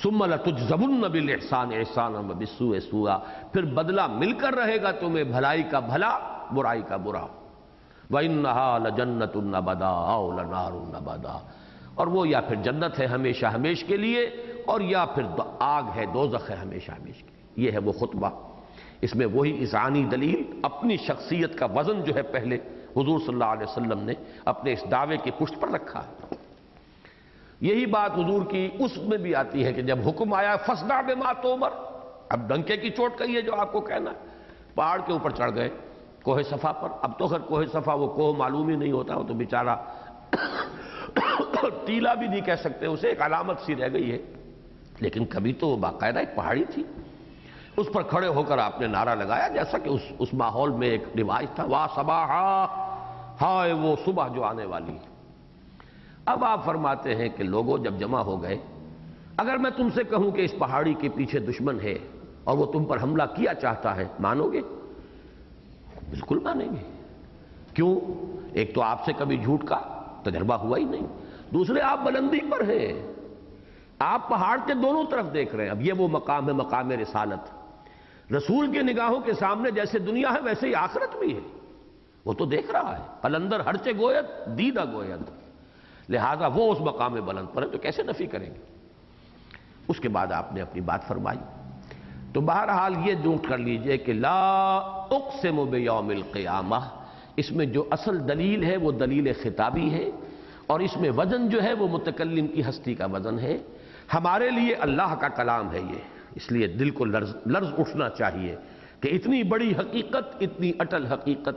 ثم لتجزون بالاحسان احسانا وبالسوء سوءا، پھر بدلہ مل کر رہے گا تمہیں، بھلائی کا بھلا، برائی کا برا۔ وَإِنَّهَا لَجَنَّةٌ نَبَدَا أَوْ لَنَارٌ نَبَدَا، اور وہ یا پھر جنت ہے ہمیشہ ہمیش کے لیے، اور یا پھر آگ ہے، دوزخ ہے ہمیشہ ہمیش کے لیے۔ یہ ہے وہ خطبہ، اس میں وہی اذعانی دلیل، اپنی شخصیت کا وزن جو ہے پہلے حضور صلی اللہ علیہ وسلم نے اپنے اس دعوے کی پشت پر رکھا ہے۔ یہی بات حضور کی اس میں بھی آتی ہے کہ جب حکم آیا فاصدع بما تؤمر، اب ڈنکے کی چوٹ کہی ہے جو آپ کو کہنا ہے، پہاڑ کے اوپر چڑھ گئے کوہ صفا پر۔ اب تو خیر کوہ صفا وہ کوہ معلوم ہی نہیں ہوتا، وہ تو بیچارہ ٹیلا بھی نہیں کہہ سکتے اسے، ایک علامت سی رہ گئی ہے، لیکن کبھی تو وہ باقاعدہ ایک پہاڑی تھی۔ اس پر کھڑے ہو کر آپ نے نعرہ لگایا جیسا کہ اس ماحول میں ایک رواج تھا، واہ صباحا، ہائے وہ صبح جو آنے والی ہے۔ اب آپ فرماتے ہیں کہ لوگوں جب جمع ہو گئے، اگر میں تم سے کہوں کہ اس پہاڑی کے پیچھے دشمن ہے اور وہ تم پر حملہ کیا چاہتا ہے، مانو گے؟ بالکل مانیں گے۔ کیوں؟ ایک تو آپ سے کبھی جھوٹ کا تجربہ ہوا ہی نہیں، دوسرے آپ بلندی پر ہیں، آپ پہاڑ کے دونوں طرف دیکھ رہے ہیں۔ اب یہ وہ مقام ہے، مقام رسالت۔ رسول کے نگاہوں کے سامنے جیسے دنیا ہے ویسے ہی آخرت بھی ہے، وہ تو دیکھ رہا ہے۔ قلندر ہرچے گوید دیدہ گوید، لہذا وہ اس مقام بلند پر ہے تو کیسے نفی کریں گے؟ اس کے بعد آپ نے اپنی بات فرمائی۔ تو بہرحال یہ نوٹ کر لیجئے کہ لا اقسم بیوم القیامہ، اس میں جو اصل دلیل ہے وہ دلیل خطابی ہے، اور اس میں وزن جو ہے وہ متکلم کی ہستی کا وزن ہے۔ ہمارے لیے اللہ کا کلام ہے یہ، اس لیے دل کو لرز اٹھنا چاہیے کہ اتنی بڑی حقیقت، اتنی اٹل حقیقت،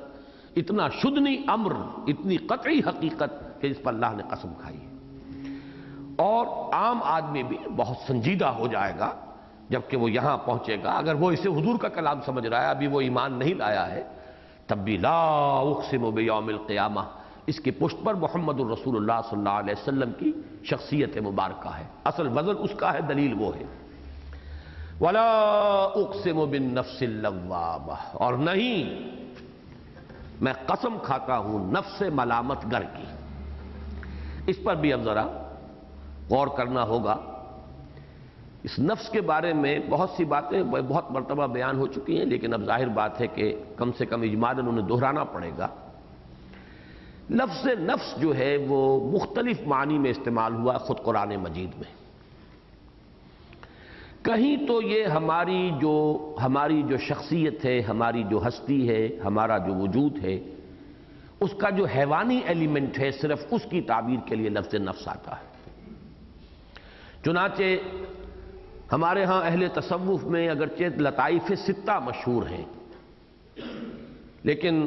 اتنا شدنی امر، اتنی قطعی حقیقت کہ اس پر اللہ نے قسم کھائی ہے۔ اور عام آدمی بھی بہت سنجیدہ ہو جائے گا جبکہ وہ یہاں پہنچے گا، اگر وہ اسے حضور کا کلام سمجھ رہا ہے، ابھی وہ ایمان نہیں لایا ہے، تب بھی لا اقسم بیوم القیامہ، اس کی پشت پر محمد الرسول اللہ صلی اللہ علیہ وسلم کی شخصیت مبارکہ ہے، اصل وزن اس کا ہے، دلیل وہ ہے۔ ولا اقسم بالنفس اللوامہ، اور نہیں میں قسم کھاتا ہوں نفس ملامت گر کی۔ اس پر بھی اب ذرا غور کرنا ہوگا۔ اس نفس کے بارے میں بہت سی باتیں بہت مرتبہ بیان ہو چکی ہیں، لیکن اب ظاہر بات ہے کہ کم سے کم اجمالاً انہیں دہرانا پڑے گا۔ لفظ نفس جو ہے وہ مختلف معنی میں استعمال ہوا خود قرآن مجید میں۔ کہیں تو یہ ہماری جو شخصیت ہے، ہماری جو ہستی ہے، ہمارا جو وجود ہے، اس کا جو حیوانی ایلیمنٹ ہے، صرف اس کی تعبیر کے لیے لفظ نفس آتا ہے۔ چنانچہ ہمارے ہاں اہل تصوف میں اگرچہ لطائف ستہ مشہور ہیں، لیکن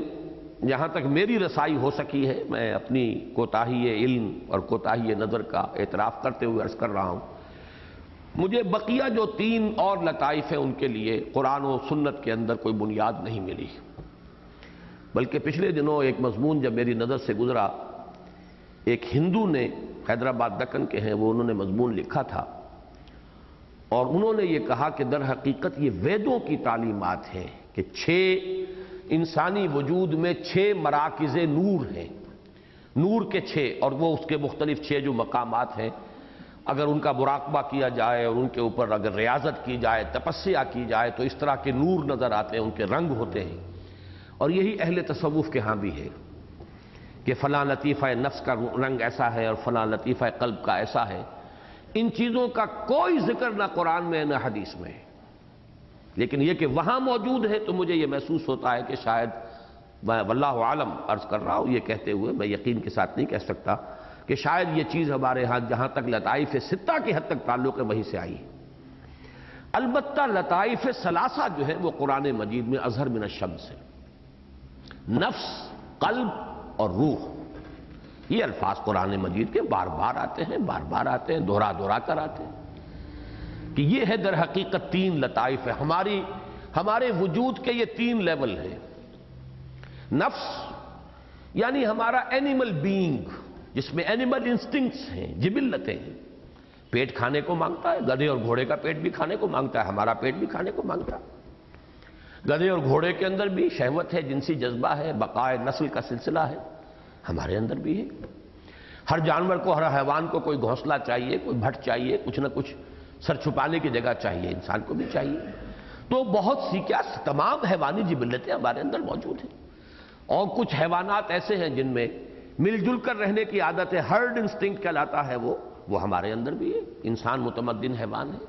جہاں تک میری رسائی ہو سکی ہے، میں اپنی کوتاہی علم اور کوتاہی نظر کا اعتراف کرتے ہوئے عرض کر رہا ہوں، مجھے بقیہ جو 3 اور لطائف ہیں ان کے لیے قرآن و سنت کے اندر کوئی بنیاد نہیں ملی، بلکہ پچھلے دنوں ایک مضمون جب میری نظر سے گزرا، ایک ہندو نے، حیدرآباد دکن کے ہیں وہ، انہوں نے مضمون لکھا تھا اور انہوں نے یہ کہا کہ در حقیقت یہ ویدوں کی تعلیمات ہیں کہ 6 انسانی وجود میں 6 مراکز نور ہیں، نور کے 6، اور وہ اس کے مختلف 6 جو مقامات ہیں، اگر ان کا مراقبہ کیا جائے اور ان کے اوپر اگر ریاضت کی جائے، تپسیا کی جائے تو اس طرح کے نور نظر آتے ہیں، ان کے رنگ ہوتے ہیں، اور یہی اہل تصوف کے ہاں بھی ہے۔ کہ فلاں لطیفہ نفس کا رنگ ایسا ہے اور فلاں لطیفہ قلب کا ایسا ہے، ان چیزوں کا کوئی ذکر نہ قرآن میں نہ حدیث میں ہے۔ لیکن یہ کہ وہاں موجود ہے تو مجھے یہ محسوس ہوتا ہے کہ شاید، میں واللہ عالم عرض کر رہا ہوں یہ کہتے ہوئے، میں یقین کے ساتھ نہیں کہہ سکتا، کہ شاید یہ چیز ہمارے ہاں جہاں تک لطائف ستہ کی حد تک تعلق ہے وہیں سے آئی ہے۔ البتہ لطائف ثلاثہ جو ہے وہ قرآن مجید میں اظہر من الشمس ہے۔ نفس، قلب اور روح، یہ الفاظ قرآن مجید کے بار بار آتے ہیں، دہرا دہرا کر آتے ہیں کہ یہ ہے در حقیقت تین لطائف ہے۔ ہمارے وجود کے یہ تین لیول ہیں۔ نفس یعنی ہمارا اینیمل بینگ، جس میں اینیمل انسٹنکٹس ہیں، جبلتیں ہیں۔ پیٹ کھانے کو مانگتا ہے، گدھے اور گھوڑے کا پیٹ بھی کھانے کو مانگتا ہے، ہمارا پیٹ بھی کھانے کو مانگتا ہے۔ گدھے اور گھوڑے کے اندر بھی شہوت ہے، جنسی جذبہ ہے، بقائے نسل کا سلسلہ ہے، ہمارے اندر بھی ہے۔ ہر جانور کو، ہر حیوان کو کوئی گھونسلہ چاہیے، کوئی بھٹ چاہیے، کچھ نہ کچھ سر چھپانے کی جگہ چاہیے، انسان کو بھی چاہیے۔ تو بہت سی کیا تمام حیوانی جبلتیں ہمارے اندر موجود ہیں، اور کچھ حیوانات ایسے ہیں جن میں مل جل کر رہنے کی عادت ہے، ہرڈ انسٹنکٹ کہلاتا ہے، وہ ہمارے اندر بھی ہے۔ انسان متمدن حیوان ہے۔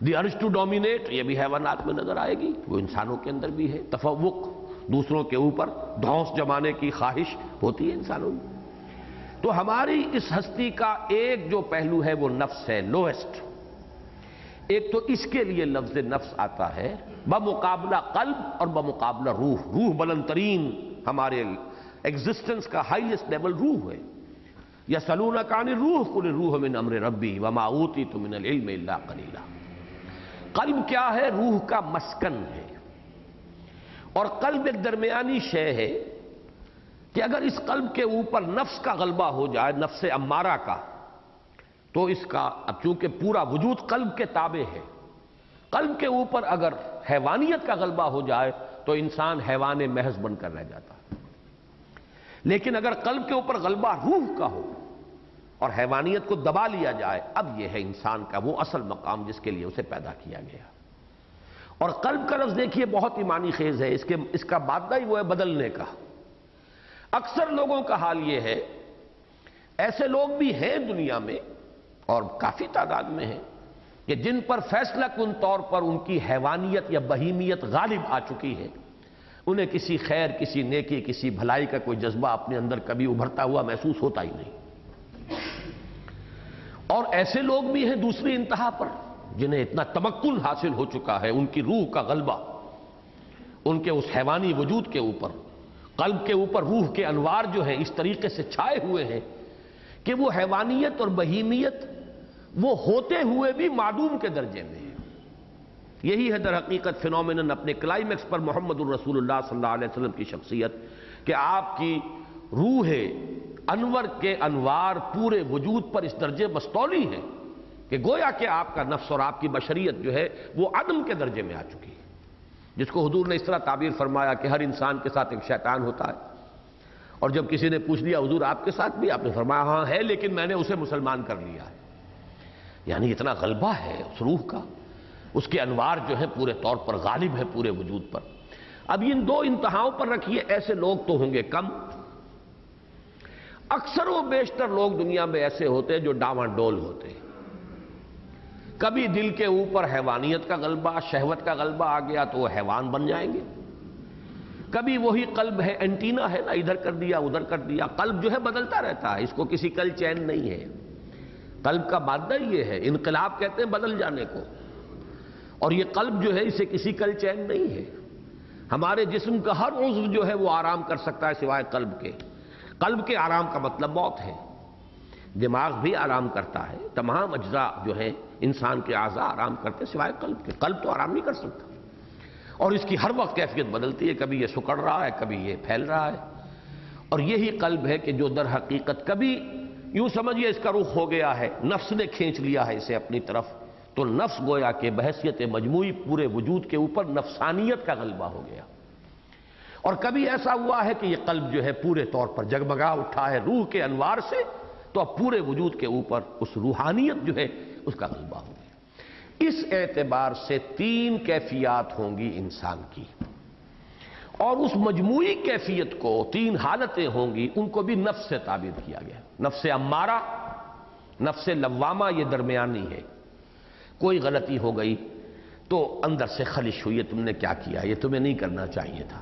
دی ارج ٹو ڈومینیٹ، یہ بھی حیوانات میں نظر آئے گی، وہ انسانوں کے اندر بھی ہے۔ تفوق، دوسروں کے اوپر دھونس جمانے کی خواہش ہوتی ہے انسانوں میں۔ تو ہماری اس ہستی کا ایک جو پہلو ہے وہ نفس ہے، لوئسٹ۔ ایک تو اس کے لیے لفظ نفس آتا ہے بمقابلہ قلب اور بمقابلہ روح۔ روح بلند ترین، ہمارے ایگزسٹنس کا ہائیسٹ لیول روح ہے۔ یسألونک عن الروح قل الروح من امر ربی وما اوتیتم من العلم الا قلیلا۔ قلب کیا ہے؟ روح کا مسکن ہے، اور قلب ایک درمیانی شے ہے کہ اگر اس قلب کے اوپر نفس کا غلبہ ہو جائے، نفس امارہ کا، تو اس کا، اب چونکہ پورا وجود قلب کے تابع ہے، قلب کے اوپر اگر حیوانیت کا غلبہ ہو جائے تو انسان حیوان محض بن کر رہ جاتا ہے۔ لیکن اگر قلب کے اوپر غلبہ روح کا ہو اور حیوانیت کو دبا لیا جائے، اب یہ ہے انسان کا وہ اصل مقام جس کے لیے اسے پیدا کیا گیا۔ اور قلب کا لفظ دیکھیے بہت ہی معنی خیز ہے، اس کا مادہ ہی وہ ہے بدلنے کا۔ اکثر لوگوں کا حال یہ ہے، ایسے لوگ بھی ہیں دنیا میں اور کافی تعداد میں ہیں، کہ جن پر فیصلہ کن طور پر ان کی حیوانیت یا بہیمیت غالب آ چکی ہے، انہیں کسی خیر، کسی نیکی، کسی بھلائی کا کوئی جذبہ اپنے اندر کبھی ابھرتا ہوا محسوس ہوتا ہی نہیں۔ اور ایسے لوگ بھی ہیں دوسری انتہا پر، جنہیں اتنا تمکن حاصل ہو چکا ہے، ان کی روح کا غلبہ ان کے اس حیوانی وجود کے اوپر، قلب کے اوپر روح کے انوار جو ہیں اس طریقے سے چھائے ہوئے ہیں کہ وہ حیوانیت اور بہیمیت وہ ہوتے ہوئے بھی معدوم کے درجے میں ہے۔ یہی ہے در حقیقت فینومینن اپنے کلائمیکس پر محمد الرسول اللہ صلی اللہ علیہ وسلم کی شخصیت، کہ آپ کی روح انور کے انوار پورے وجود پر اس درجے مستولی ہیں کہ گویا کہ آپ کا نفس اور آپ کی بشریت جو ہے وہ عدم کے درجے میں آ چکی ہے، جس کو حضور نے اس طرح تعبیر فرمایا کہ ہر انسان کے ساتھ ایک شیطان ہوتا ہے۔ اور جب کسی نے پوچھ لیا حضور آپ کے ساتھ بھی، آپ نے فرمایا ہاں ہے، لیکن میں نے اسے مسلمان کر لیا ہے۔ یعنی اتنا غلبہ ہے اس روح کا، اس کے انوار جو ہیں پورے طور پر غالب ہے پورے وجود پر۔ اب ان دو انتہاؤں پر رکھیے، ایسے لوگ تو ہوں گے کم، اکثر و بیشتر لوگ دنیا میں ایسے ہوتے ہیں جو ڈاواں ڈول ہوتے ہیں۔ کبھی دل کے اوپر حیوانیت کا غلبہ، شہوت کا غلبہ آ گیا تو وہ حیوان بن جائیں گے۔ کبھی وہی قلب ہے، اینٹینا ہے نا، ادھر کر دیا ادھر کر دیا۔ قلب جو ہے بدلتا رہتا ہے، اس کو کسی کل چین نہیں ہے۔ قلب کا مادہ یہ ہے، انقلاب کہتے ہیں بدل جانے کو، اور یہ قلب جو ہے اسے کسی کل چین نہیں ہے۔ ہمارے جسم کا ہر عضو جو ہے وہ آرام کر سکتا ہے سوائے قلب کے۔ قلب کے آرام کا مطلب موت ہے۔ دماغ بھی آرام کرتا ہے، تمام اجزاء جو ہیں انسان کے اعضاء آرام کرتے ہیں سوائے قلب کے۔ قلب تو آرام نہیں کر سکتا، اور اس کی ہر وقت کیفیت بدلتی ہے، کبھی یہ سکڑ رہا ہے، کبھی یہ پھیل رہا ہے۔ اور یہی قلب ہے کہ جو در حقیقت کبھی یوں سمجھئے اس کا رخ ہو گیا ہے، نفس نے کھینچ لیا ہے اسے اپنی طرف، تو نفس گویا کہ بحیثیت مجموعی پورے وجود کے اوپر نفسانیت کا غلبہ ہو گیا۔ اور کبھی ایسا ہوا ہے کہ یہ قلب جو ہے پورے طور پر جگمگا اٹھا ہے روح کے انوار سے، تو اب پورے وجود کے اوپر اس روحانیت جو ہے اس کا غلبہ ہو گیا۔ اس اعتبار سے تین کیفیات ہوں گی انسان کی، اور اس مجموعی کیفیت کو تین حالتیں ہوں گی، ان کو بھی نفس سے تعبیر کیا گیا۔ نفس امارہ، نفس لوامہ، یہ درمیانی ہے۔ کوئی غلطی ہو گئی تو اندر سے خلش ہوئی، تم نے کیا کیا، یہ تمہیں نہیں کرنا چاہیے تھا،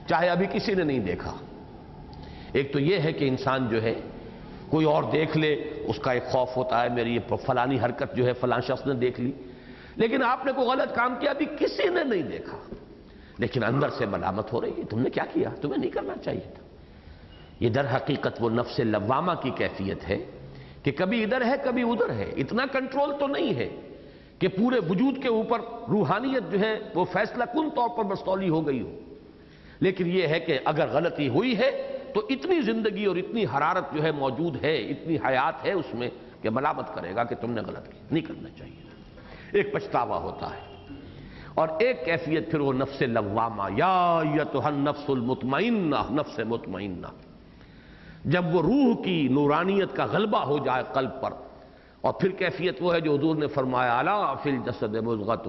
چاہے ابھی کسی نے نہیں دیکھا۔ ایک تو یہ ہے کہ انسان جو ہے کوئی اور دیکھ لے، اس کا ایک خوف ہوتا ہے میری یہ فلانی حرکت جو ہے فلان شخص نے دیکھ لی، لیکن آپ نے کوئی غلط کام کیا ابھی کسی نے نہیں دیکھا، لیکن اندر سے ملامت ہو رہی ہے، تم نے کیا کیا، تمہیں نہیں کرنا چاہیے تھا۔ یہ در حقیقت وہ نفس لوامہ کی کیفیت ہے کہ کبھی ادھر ہے کبھی ادھر ہے، اتنا کنٹرول تو نہیں ہے کہ پورے وجود کے اوپر روحانیت جو ہے وہ فیصلہ کن طور پر مستولی ہو گئی ہو، لیکن یہ ہے کہ اگر غلطی ہوئی ہے تو اتنی زندگی اور اتنی حرارت جو ہے موجود ہے، اتنی حیات ہے اس میں کہ ملامت کرے گا کہ تم نے غلط کی، نہیں کرنا چاہیے تھا۔ ایک پچھتاوا ہوتا ہے، اور ایک کیفیت پھر وہ نفس لوامہ، یا ایتھا النفس المطمئنہ، نفس مطمئنہ، جب وہ روح کی نورانیت کا غلبہ ہو جائے قلب پر۔ اور پھر کیفیت وہ ہے جو حضور نے فرمایا، الا فی الجسد مضغۃ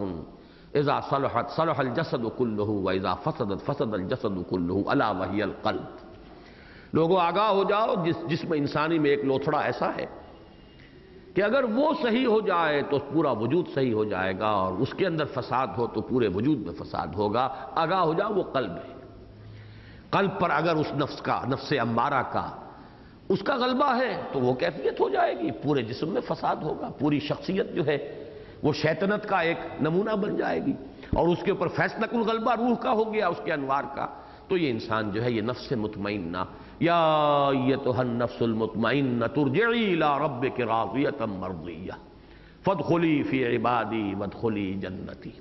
اذا صلحت صلح الجسد کلہ واذا فسدت فسد الجسد کلہ الا وہی القلب۔ لوگوں آگاہ ہو جاؤ، جسم انسانی میں ایک لوتھڑا ایسا ہے کہ اگر وہ صحیح ہو جائے تو پورا وجود صحیح ہو جائے گا، اور اس کے اندر فساد ہو تو پورے وجود میں فساد ہوگا۔ آگاہ ہو جاؤ، وہ قلب ہے۔ قلب پر اگر اس نفس کا، نفس امارہ کا، اس کا غلبہ ہے تو وہ کیفیت ہو جائے گی، پورے جسم میں فساد ہوگا، پوری شخصیت جو ہے وہ شیطنت کا ایک نمونہ بن جائے گی، اور اس کے اوپر فیصلہ کن غلبہ روح کا ہو گیا، اس کے انوار کا، تو یہ انسان جو ہے یہ نفس مطمئنہ، یا ایتھا النفس المطمئنہ ترجعی الی ربک راضیۃ مرضیہ فادخلی فی عبادی وادخلی جنتی۔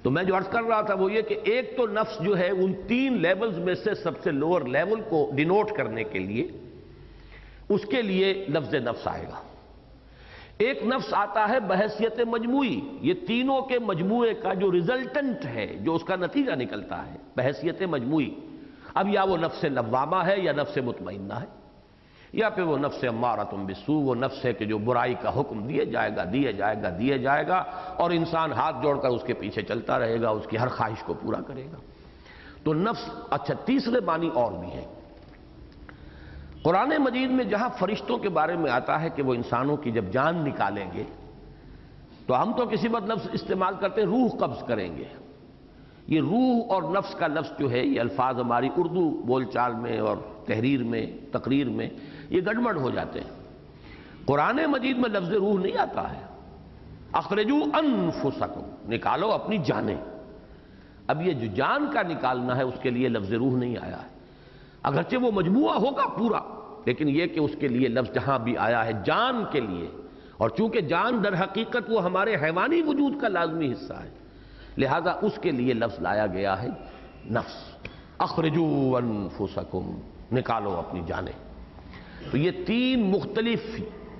تو میں جو عرض کر رہا تھا وہ یہ کہ ایک تو نفس جو ہے ان تین لیولز میں سے سب سے لوور لیول کو ڈینوٹ کرنے کے لیے اس کے لیے لفظ نفس آئے گا۔ ایک نفس آتا ہے بحیثیت مجموعی، یہ تینوں کے مجموعے کا جو ریزلٹنٹ ہے، جو اس کا نتیجہ نکلتا ہے بحیثیت مجموعی۔ اب یا وہ نفس لوامہ ہے یا نفس مطمئنہ ہے، یا پھر وہ نفس امارۃ بالسوء، وہ نفس ہے کہ جو برائی کا حکم دیے جائے گا دیے جائے گا دیے جائے گا، اور انسان ہاتھ جوڑ کر اس کے پیچھے چلتا رہے گا، اس کی ہر خواہش کو پورا کرے گا۔ تو نفس، اچھا تیسرے معنی اور بھی ہیں قرآن مجید میں، جہاں فرشتوں کے بارے میں آتا ہے کہ وہ انسانوں کی جب جان نکالیں گے تو ہم تو کسی وقت لفظ استعمال کرتے ہیں روح قبض کریں گے۔ یہ روح اور نفس کا لفظ جو ہے، یہ الفاظ ہماری اردو بول چال میں اور تحریر میں، تقریر میں یہ گڑبڑ ہو جاتے ہیں۔ قرآن مجید میں لفظ روح نہیں آتا ہے، اخرجوا انفسکم، نکالو اپنی جانیں۔ اب یہ جو جان کا نکالنا ہے اس کے لیے لفظ روح نہیں آیا ہے، اگرچہ وہ مجموعہ ہوگا پورا، لیکن یہ کہ اس کے لیے لفظ جہاں بھی آیا ہے جان کے لیے، اور چونکہ جان در حقیقت وہ ہمارے حیوانی وجود کا لازمی حصہ ہے، لہذا اس کے لیے لفظ لایا گیا ہے نفس، اخرجوا انفسکم، نکالو اپنی جانیں۔ تو یہ تین مختلف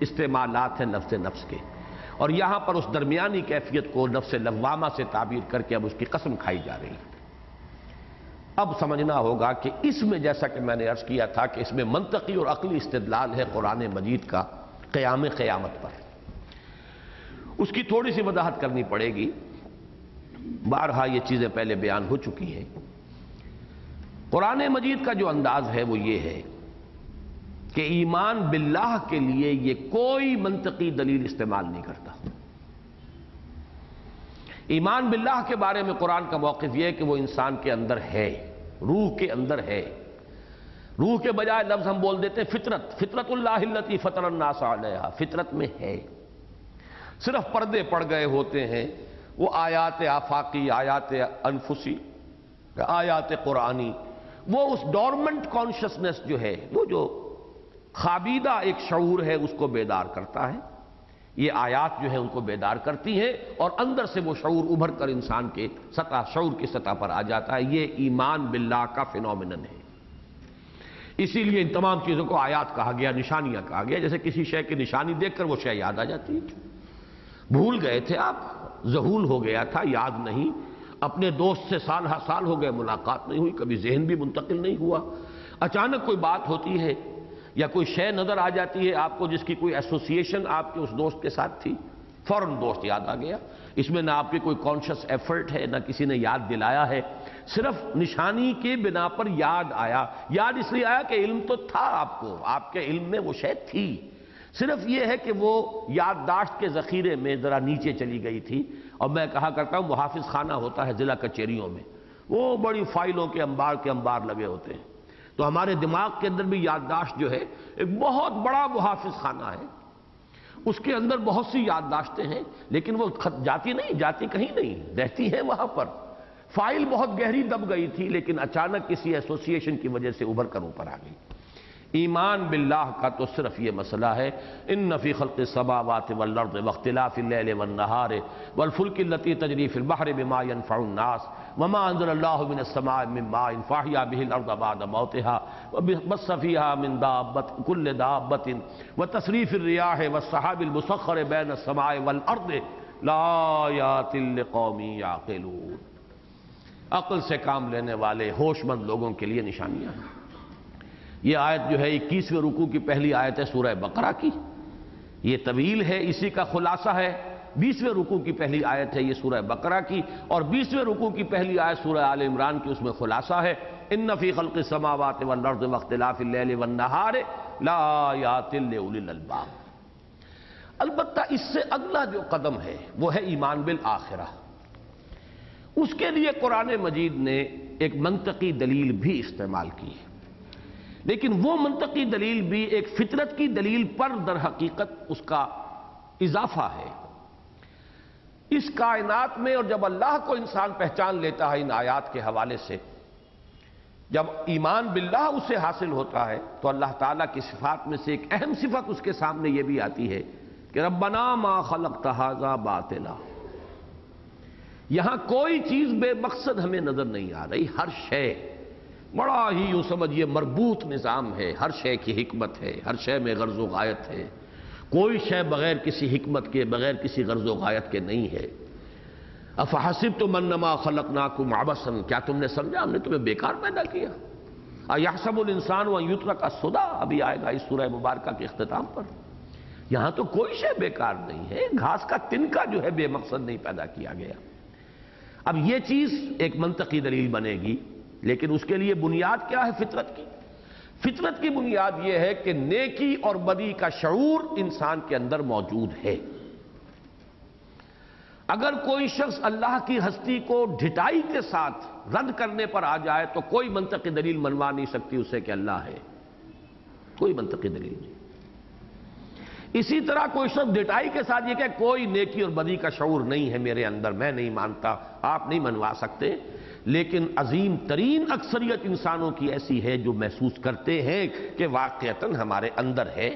استعمالات ہیں لفظ نفس کے، اور یہاں پر اس درمیانی کیفیت کو نفس لوامہ سے تعبیر کر کے اب اس کی قسم کھائی جا رہی ہے۔ اب سمجھنا ہوگا کہ اس میں، جیسا کہ میں نے عرض کیا تھا کہ اس میں منطقی اور عقلی استدلال ہے قرآن مجید کا قیامت پر، اس کی تھوڑی سی وضاحت کرنی پڑے گی۔ بارہا یہ چیزیں پہلے بیان ہو چکی ہیں۔ قرآن مجید کا جو انداز ہے وہ یہ ہے کہ ایمان باللہ کے لیے یہ کوئی منطقی دلیل استعمال نہیں کرتا۔ ایمان باللہ کے بارے میں قرآن کا موقف یہ ہے کہ وہ انسان کے اندر ہے، روح کے اندر ہے۔ روح کے بجائے لفظ ہم بول دیتے ہیں فطرت، فطرت اللہ التی فطر الناس علیہا، فطرت میں ہے، صرف پردے پڑ گئے ہوتے ہیں، وہ آیات آفاقی، آیات انفسی، آیات قرآنی، وہ اس ڈورمنٹ کانشسنس جو ہے، وہ جو خوابیدہ ایک شعور ہے اس کو بیدار کرتا ہے۔ یہ آیات جو ہیں ان کو بیدار کرتی ہیں، اور اندر سے وہ شعور ابھر کر انسان کے سطح، شعور کی سطح پر آ جاتا ہے۔ یہ ایمان باللہ کا فینومینن ہے۔ اسی لیے ان تمام چیزوں کو آیات کہا گیا، نشانیاں کہا گیا۔ جیسے کسی شے کی نشانی دیکھ کر وہ شے یاد آ جاتی ہے۔ بھول گئے تھے آپ، ذہول ہو گیا تھا، یاد نہیں، اپنے دوست سے سال ہر سال ہو گئے، ملاقات نہیں ہوئی، کبھی ذہن بھی منتقل نہیں ہوا، اچانک کوئی بات ہوتی ہے یا کوئی شے نظر آ جاتی ہے آپ کو جس کی کوئی ایسوسیشن آپ کے اس دوست کے ساتھ تھی، فوراً دوست یاد آ گیا. اس میں نہ آپ کے کوئی کانشس ایفرٹ ہے، نہ کسی نے یاد دلایا ہے، صرف نشانی کے بنا پر یاد آیا. یاد اس لیے آیا کہ علم تو تھا آپ کو، آپ کے علم میں وہ شے تھی، صرف یہ ہے کہ وہ یادداشت کے ذخیرے میں ذرا نیچے چلی گئی تھی. اور میں کہا کرتا ہوں محافظ خانہ ہوتا ہے ضلع کچہریوں میں، وہ بڑی فائلوں کے انبار لگے ہوتے ہیں. تو ہمارے دماغ کے اندر بھی یادداشت جو ہے ایک بہت بڑا محافظ خانہ ہے، اس کے اندر بہت سی یادداشتیں ہیں، لیکن وہ جاتی کہیں نہیں، رہتی ہیں وہاں پر. فائل بہت گہری دب گئی تھی، لیکن اچانک کسی ایسوسی ایشن کی وجہ سے ابھر کر اوپر آ گئی. ایمان باللہ کا تو صرف یہ مسئلہ ہے، ان فی خلق السماوات والارض واختلاف اللیل والنہار والفلک التی تجری فی البحر بما ينفع الناس وما انزل اللہ من السماء من ماء فاحیا به الارض بعد موتها وبث فیہا من کل دابۃ وتصریف الریاح والسحاب المسخر بین السماء والارض لآیات لقوم یعقلون. عقل سے کام لینے والے ہوش مند لوگوں کے لیے نشانیاں ہیں. یہ آیت جو ہے 21ویں رکوع کی پہلی آیت ہے سورہ بقرہ کی، یہ طویل ہے، اسی کا خلاصہ ہے 20ویں رکوع کی پہلی آیت ہے یہ سورہ بقرہ کی، اور 20ویں رکوع کی پہلی آیت سورہ آل عمران کی، اس میں خلاصہ ہے ان فی خلق السماوات والارض واختلاف اللیل والنہار لآیات لأولی الالباب. البتہ اس سے اگلا جو قدم ہے وہ ہے ایمان بالآخرہ. اس کے لیے قرآن مجید نے ایک منطقی دلیل بھی استعمال کی ہے، لیکن وہ منطقی دلیل بھی ایک فطرت کی دلیل پر در حقیقت اس کا اضافہ ہے. اس کائنات میں اور جب اللہ کو انسان پہچان لیتا ہے ان آیات کے حوالے سے، جب ایمان باللہ اسے حاصل ہوتا ہے تو اللہ تعالیٰ کی صفات میں سے ایک اہم صفت اس کے سامنے یہ بھی آتی ہے کہ ربنا ما خلقت ھذا باطلا. یہاں کوئی چیز بے مقصد ہمیں نظر نہیں آ رہی، ہر شے بڑا ہی یوں سمجھیے مربوط نظام ہے، ہر شے کی حکمت ہے، ہر شے میں غرض و غایت ہے، کوئی شے بغیر کسی حکمت کے، بغیر کسی غرض و غایت کے نہیں ہے. افحسبتم انما خلقناکم عبثا، کیا تم نے سمجھا ہم نے تمہیں بیکار پیدا کیا؟ ایحسب الانسان ان یترک سدی، ابھی آئے گا اس سورہ مبارکہ کے اختتام پر. یہاں تو کوئی شے بیکار نہیں ہے، گھاس کا تنکا جو ہے بے مقصد نہیں پیدا کیا گیا. اب یہ چیز ایک منطقی دلیل بنے گی، لیکن اس کے لیے بنیاد کیا ہے فطرت کی؟ فطرت کی بنیاد یہ ہے کہ نیکی اور بدی کا شعور انسان کے اندر موجود ہے. اگر کوئی شخص اللہ کی ہستی کو ڈھٹائی کے ساتھ رد کرنے پر آ جائے تو کوئی منطقی دلیل منوا نہیں سکتی اسے کہ اللہ ہے، کوئی منطقی دلیل نہیں. اسی طرح کوئی شخص ڈٹائی کے ساتھ یہ کہ کوئی نیکی اور بدی کا شعور نہیں ہے میرے اندر، میں نہیں مانتا، آپ نہیں منوا سکتے. لیکن عظیم ترین اکثریت انسانوں کی ایسی ہے جو محسوس کرتے ہیں کہ واقعتاً ہمارے اندر ہے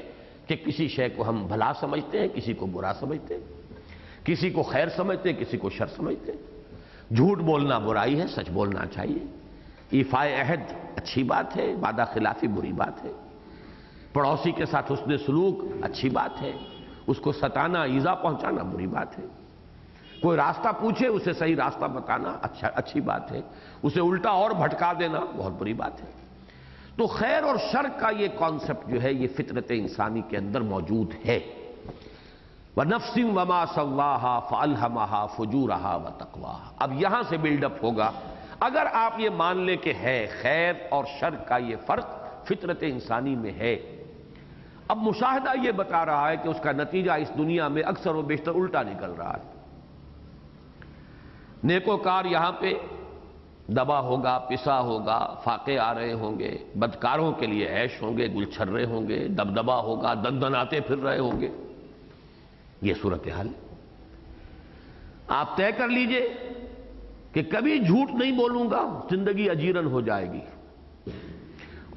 کہ کسی شے کو ہم بھلا سمجھتے ہیں، کسی کو برا سمجھتے ہیں، کسی کو خیر سمجھتے ہیں، کسی کو شر سمجھتے ہیں. جھوٹ بولنا برائی ہے، سچ بولنا چاہیے. ایفائے عہد اچھی بات ہے، وعدہ خلافی بری بات ہے. پڑوسی کے ساتھ حسن سلوک اچھی بات ہے، اس کو ستانا، ایذا پہنچانا بری بات ہے. کوئی راستہ پوچھے اسے صحیح راستہ بتانا اچھی بات ہے، اسے الٹا اور بھٹکا دینا بہت بری بات ہے. تو خیر اور شر کا یہ کانسیپٹ جو ہے یہ فطرت انسانی کے اندر موجود ہے. وَنَفْسٍ وَمَا سَوَّاهَا فَأَلْهَمَهَا فُجُورَهَا وَتَقْوَاهَا. اب یہاں سے بلڈ اپ ہوگا. اگر آپ یہ مان لیں کہ ہے خیر اور شر کا یہ فرق فطرت انسانی میں ہے، اب مشاہدہ یہ بتا رہا ہے کہ اس کا نتیجہ اس دنیا میں اکثر و بیشتر الٹا نکل رہا ہے. نیکوکار یہاں پہ دبا ہوگا، پسا ہوگا، فاقے آ رہے ہوں گے، بدکاروں کے لیے عیش ہوں گے، گل چھرے ہوں گے، دبدبا ہوگا، دندناتے پھر رہے ہوں گے. یہ صورتحال آپ طے کر لیجئے کہ کبھی جھوٹ نہیں بولوں گا، زندگی اجیرن ہو جائے گی.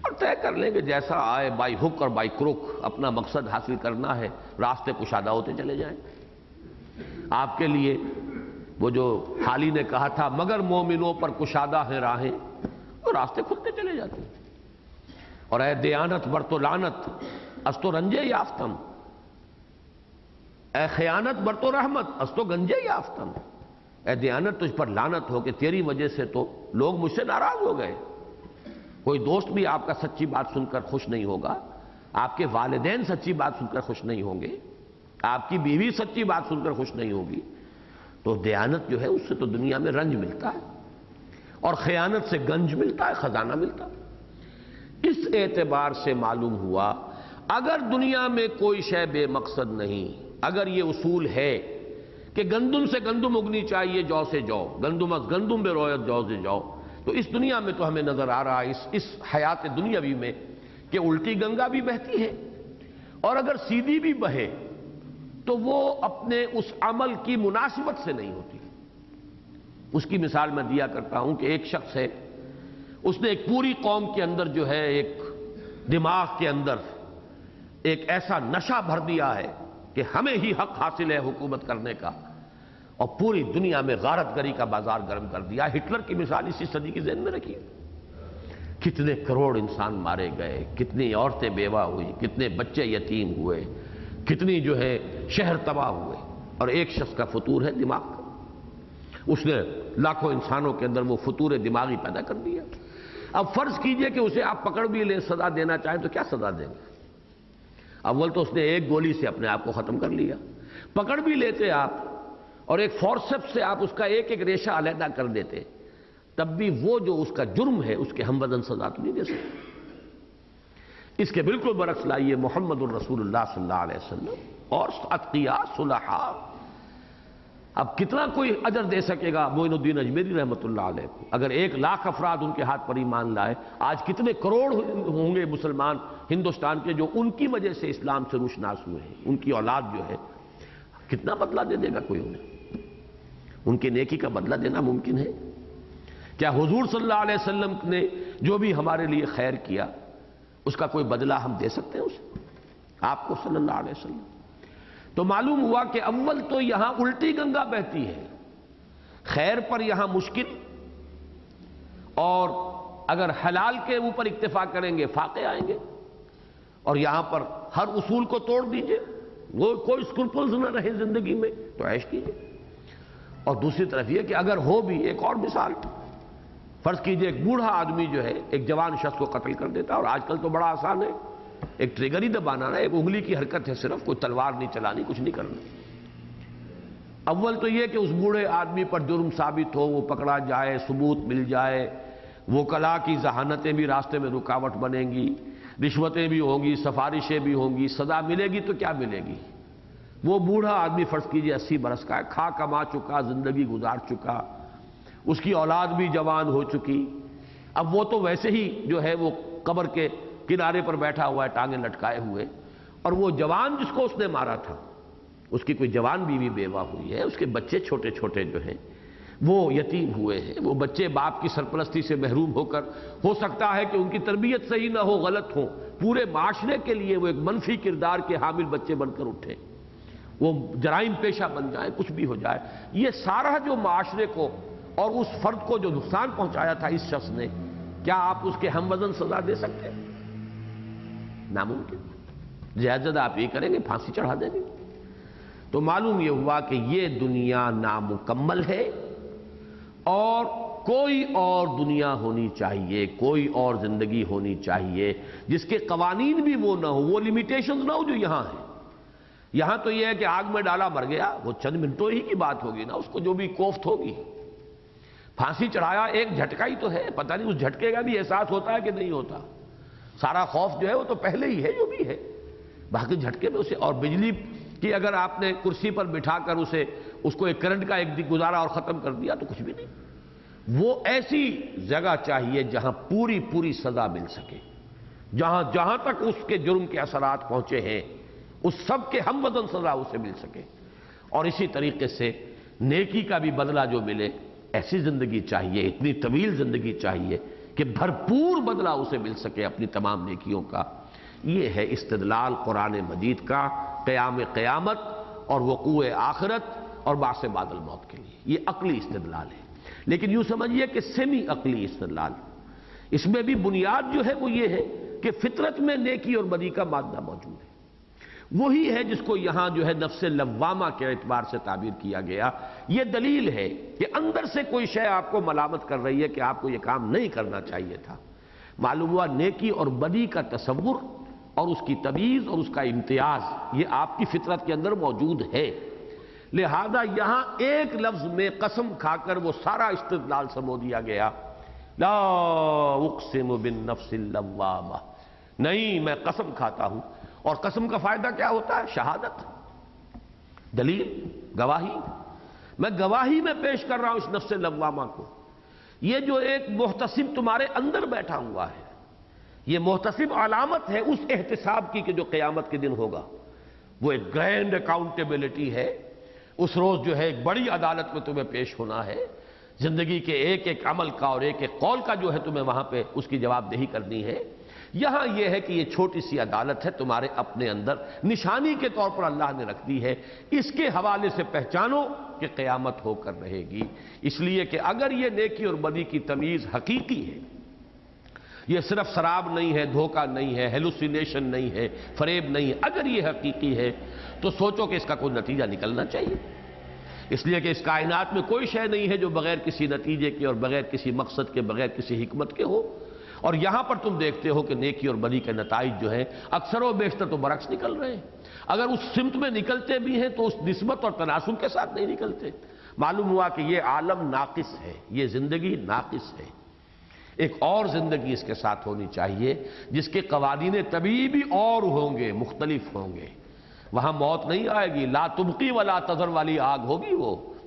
اور طے کر لیں کہ جیسا آئے بائی ہک اور بائی کروک اپنا مقصد حاصل کرنا ہے، راستے کشادہ ہوتے چلے جائیں. آپ کے لیے وہ جو حالی نے کہا تھا مگر مومنوں پر کشادہ ہیں راہیں، وہ راستے کھلتے چلے جاتے ہیں. اور اے دیانت بر تو لعنت از تو رنجے یافتم، اے خیانت بر تو رحمت از تو گنجے یافتم. اے دیانت تجھ پر لعنت ہو کہ تیری وجہ سے تو لوگ مجھ سے ناراض ہو گئے. کوئی دوست بھی آپ کا سچی بات سن کر خوش نہیں ہوگا، آپ کے والدین سچی بات سن کر خوش نہیں ہوں گے، آپ کی بیوی سچی بات سن کر خوش نہیں ہوگی تو دیانت جو ہے اس سے تو دنیا میں رنج ملتا ہے، اور خیانت سے گنج ملتا ہے، خزانہ ملتا ہے۔ اس اعتبار سے معلوم ہوا اگر دنیا میں کوئی شے بے مقصد نہیں، اگر یہ اصول ہے کہ گندم سے گندم اگنی چاہیے، جو سے جو، گندم از گندم بے رویت جو سے جو، تو اس دنیا میں تو ہمیں نظر آ رہا ہے اس حیات دنیاوی میں کہ الٹی گنگا بھی بہتی ہے، اور اگر سیدھی بھی بہے تو وہ اپنے اس عمل کی مناسبت سے نہیں ہوتی۔ اس کی مثال میں دیا کرتا ہوں کہ ایک شخص ہے، اس نے ایک پوری قوم کے اندر جو ہے ایک دماغ کے اندر ایک ایسا نشہ بھر دیا ہے کہ ہمیں ہی حق حاصل ہے حکومت کرنے کا، اور پوری دنیا میں غارت گری کا بازار گرم کر دیا۔ ہٹلر کی مثال اسی صدی کی ذہن میں رکھیے، کتنے کروڑ انسان مارے گئے، کتنی عورتیں بیوہ ہوئی، کتنے بچے یتیم ہوئے، کتنی جو ہے شہر تباہ ہوئے، اور ایک شخص کا فطور ہے دماغ کا، اس نے لاکھوں انسانوں کے اندر وہ فطور دماغی پیدا کر دیا۔ اب فرض کیجئے کہ اسے آپ پکڑ بھی لیں، سزا دینا چاہیں تو کیا سزا دیں گے؟ اول تو اس نے ایک گولی سے اپنے آپ کو ختم کر لیا، پکڑ بھی لیتے آپ اور ایک فورسپ سے آپ اس کا ایک ایک ریشہ علیحدہ کر دیتے، تب بھی وہ جو اس کا جرم ہے اس کے ہم وزن سزا تو نہیں دے سکتے۔ اس کے بالکل برعکس لائیے محمد الرسول اللہ صلی اللہ علیہ وسلم اور اتقیاء صلحاء، اب کتنا کوئی اجر دے سکے گا معین الدین اجمیری رحمۃ اللہ علیہ کو؟ اگر 1,00,000 افراد ان کے ہاتھ پر ایمان لائے، آج کتنے کروڑ ہوں گے مسلمان ہندوستان کے جو ان کی وجہ سے اسلام سے روشناس ہوئے ہیں، ان کی اولاد جو ہے، کتنا بدلہ دے دے گا کوئی انہیں؟ ان کی نیکی کا بدلہ دینا ممکن ہے کیا؟ حضور صلی اللہ علیہ وسلم نے جو بھی ہمارے لیے خیر کیا اس کا کوئی بدلہ ہم دے سکتے ہیں اسے؟ آپ کو صلی اللہ علیہ وسلم؟ تو معلوم ہوا کہ اول تو یہاں الٹی گنگا بہتی ہے، خیر پر یہاں مشکل، اور اگر حلال کے اوپر اکتفا کریں گے فاقے آئیں گے، اور یہاں پر ہر اصول کو توڑ دیجئے، وہ کوئی اسکرپلز نہ رہے زندگی میں تو عیش کیجئے۔ اور دوسری طرف یہ کہ اگر ہو بھی، ایک اور مثال فرض کیجئے، ایک بوڑھا آدمی جو ہے ایک جوان شخص کو قتل کر دیتا، اور آج کل تو بڑا آسان ہے، ایک ٹریگر ہی دبانا ہے، ایک انگلی کی حرکت ہے، صرف کوئی تلوار نہیں چلانی، کچھ نہیں کرنا۔ اول تو یہ کہ اس بوڑھے آدمی پر جرم ثابت ہو، وہ پکڑا جائے، ثبوت مل جائے، وکلاء کی ذہانتیں بھی راستے میں رکاوٹ بنیں گی، رشوتیں بھی ہوں گی، سفارشیں بھی ہوں گی، سزا ملے گی تو کیا ملے گی؟ وہ بوڑھا آدمی فرض کیجئے 80 برس کا ہے، کھا کما چکا، زندگی گزار چکا، اس کی اولاد بھی جوان ہو چکی، اب وہ تو ویسے ہی جو ہے وہ قبر کے کنارے پر بیٹھا ہوا ہے ٹانگیں لٹکائے ہوئے، اور وہ جوان جس کو اس نے مارا تھا اس کی کوئی جوان بیوی بیوہ ہوئی ہے، اس کے بچے چھوٹے چھوٹے جو ہیں وہ یتیم ہوئے ہیں، وہ بچے باپ کی سرپرستی سے محروم ہو کر، ہو سکتا ہے کہ ان کی تربیت صحیح نہ ہو، غلط ہو، پورے معاشرے کے لیے وہ ایک منفی کردار کے حامل بچے بن کر اٹھے، وہ جرائم پیشہ بن جائے، کچھ بھی ہو جائے، یہ سارا جو معاشرے کو اور اس فرد کو جو نقصان پہنچایا تھا اس شخص نے، کیا آپ اس کے ہم وزن سزا دے سکتے ہیں؟ ناممکن۔ زیادہ آپ یہ کریں گے، پھانسی چڑھا دیں گے۔ تو معلوم یہ ہوا کہ یہ دنیا نامکمل ہے، اور کوئی اور دنیا ہونی چاہیے، کوئی اور زندگی ہونی چاہیے جس کے قوانین بھی وہ نہ ہو، وہ لیمیٹیشنز نہ ہو جو یہاں ہیں۔ یہاں تو یہ ہے کہ آگ میں ڈالا مر گیا، وہ چند منٹوں ہی کی بات ہوگی نا، اس کو جو بھی کوفت ہوگی۔ پھانسی چڑھایا ایک جھٹکا ہی تو ہے، پتہ نہیں اس جھٹکے کا بھی احساس ہوتا ہے کہ نہیں ہوتا، سارا خوف جو ہے وہ تو پہلے ہی ہے جو بھی ہے، باقی جھٹکے میں اسے، اور بجلی کی اگر آپ نے کرسی پر بٹھا کر اس کو ایک کرنٹ کا ایک گزارا اور ختم کر دیا تو کچھ بھی نہیں۔ وہ ایسی جگہ چاہیے جہاں پوری پوری سزا مل سکے، جہاں تک اس کے جرم کے اثرات پہنچے ہیں اس سب کے ہم وزن سزا اسے مل سکے، اور اسی طریقے سے نیکی کا بھی بدلہ جو ملے، ایسی زندگی چاہیے، اتنی طویل زندگی چاہیے کہ بھرپور بدلہ اسے مل سکے اپنی تمام نیکیوں کا۔ یہ ہے استدلال قرآن مجید کا قیام قیامت اور وقوع آخرت اور بعث بعد الموت کے لیے، یہ عقلی استدلال ہے، لیکن یوں سمجھیے کہ سیمی عقلی استدلال، اس میں بھی بنیاد جو ہے وہ یہ ہے کہ فطرت میں نیکی اور بدی کا مادہ موجود ہے، وہی ہے جس کو یہاں جو ہے نفس لوامہ کے اعتبار سے تعبیر کیا گیا۔ یہ دلیل ہے کہ اندر سے کوئی شے آپ کو ملامت کر رہی ہے کہ آپ کو یہ کام نہیں کرنا چاہیے تھا۔ معلوم ہوا نیکی اور بدی کا تصور اور اس کی تمیز اور اس کا امتیاز یہ آپ کی فطرت کے اندر موجود ہے. لہذا یہاں ایک لفظ میں قسم کھا کر وہ سارا استدلال سمو دیا گیا. لا اقسم بالنفس اللوامہ، نہیں میں قسم کھاتا ہوں. اور قسم کا فائدہ کیا ہوتا ہے؟ شہادت، دلیل، گواہی. میں گواہی میں پیش کر رہا ہوں اس نفس لوامہ کو. یہ جو ایک محتسب تمہارے اندر بیٹھا ہوا ہے، یہ محتسب علامت ہے اس احتساب کی کہ جو قیامت کے دن ہوگا. وہ ایک گرینڈ اکاؤنٹیبلٹی ہے. اس روز جو ہے ایک بڑی عدالت میں تمہیں پیش ہونا ہے. زندگی کے ایک ایک عمل کا اور ایک ایک قول کا جو ہے تمہیں وہاں پہ اس کی جواب دہی کرنی ہے. یہاں یہ ہے کہ یہ چھوٹی سی عدالت ہے تمہارے اپنے اندر، نشانی کے طور پر اللہ نے رکھ دی ہے. اس کے حوالے سے پہچانو کہ قیامت ہو کر رہے گی. اس لیے کہ اگر یہ نیکی اور بدی کی تمیز حقیقی ہے، یہ صرف شراب نہیں ہے، دھوکہ نہیں ہے، ہیلوسینیشن نہیں ہے، فریب نہیں ہے، اگر یہ حقیقی ہے تو سوچو کہ اس کا کوئی نتیجہ نکلنا چاہیے. اس لیے کہ اس کائنات میں کوئی شے نہیں ہے جو بغیر کسی نتیجے کے اور بغیر کسی مقصد کے، بغیر کسی حکمت کے ہو. اور یہاں پر تم دیکھتے ہو کہ نیکی اور بدی کے نتائج جو ہیں اکثر و بیشتر تو برعکس نکل رہے ہیں. اگر اس سمت میں نکلتے بھی ہیں تو اس نسبت اور تناسب کے ساتھ نہیں نکلتے. معلوم ہوا کہ یہ عالم ناقص ہے، یہ زندگی ناقص ہے. ایک اور زندگی اس کے ساتھ ہونی چاہیے جس کے قوانین طبیعی بھی اور ہوں گے، مختلف ہوں گے. وہاں موت نہیں آئے گی، لا تبقی ولا تذر والی آگ ہوگی.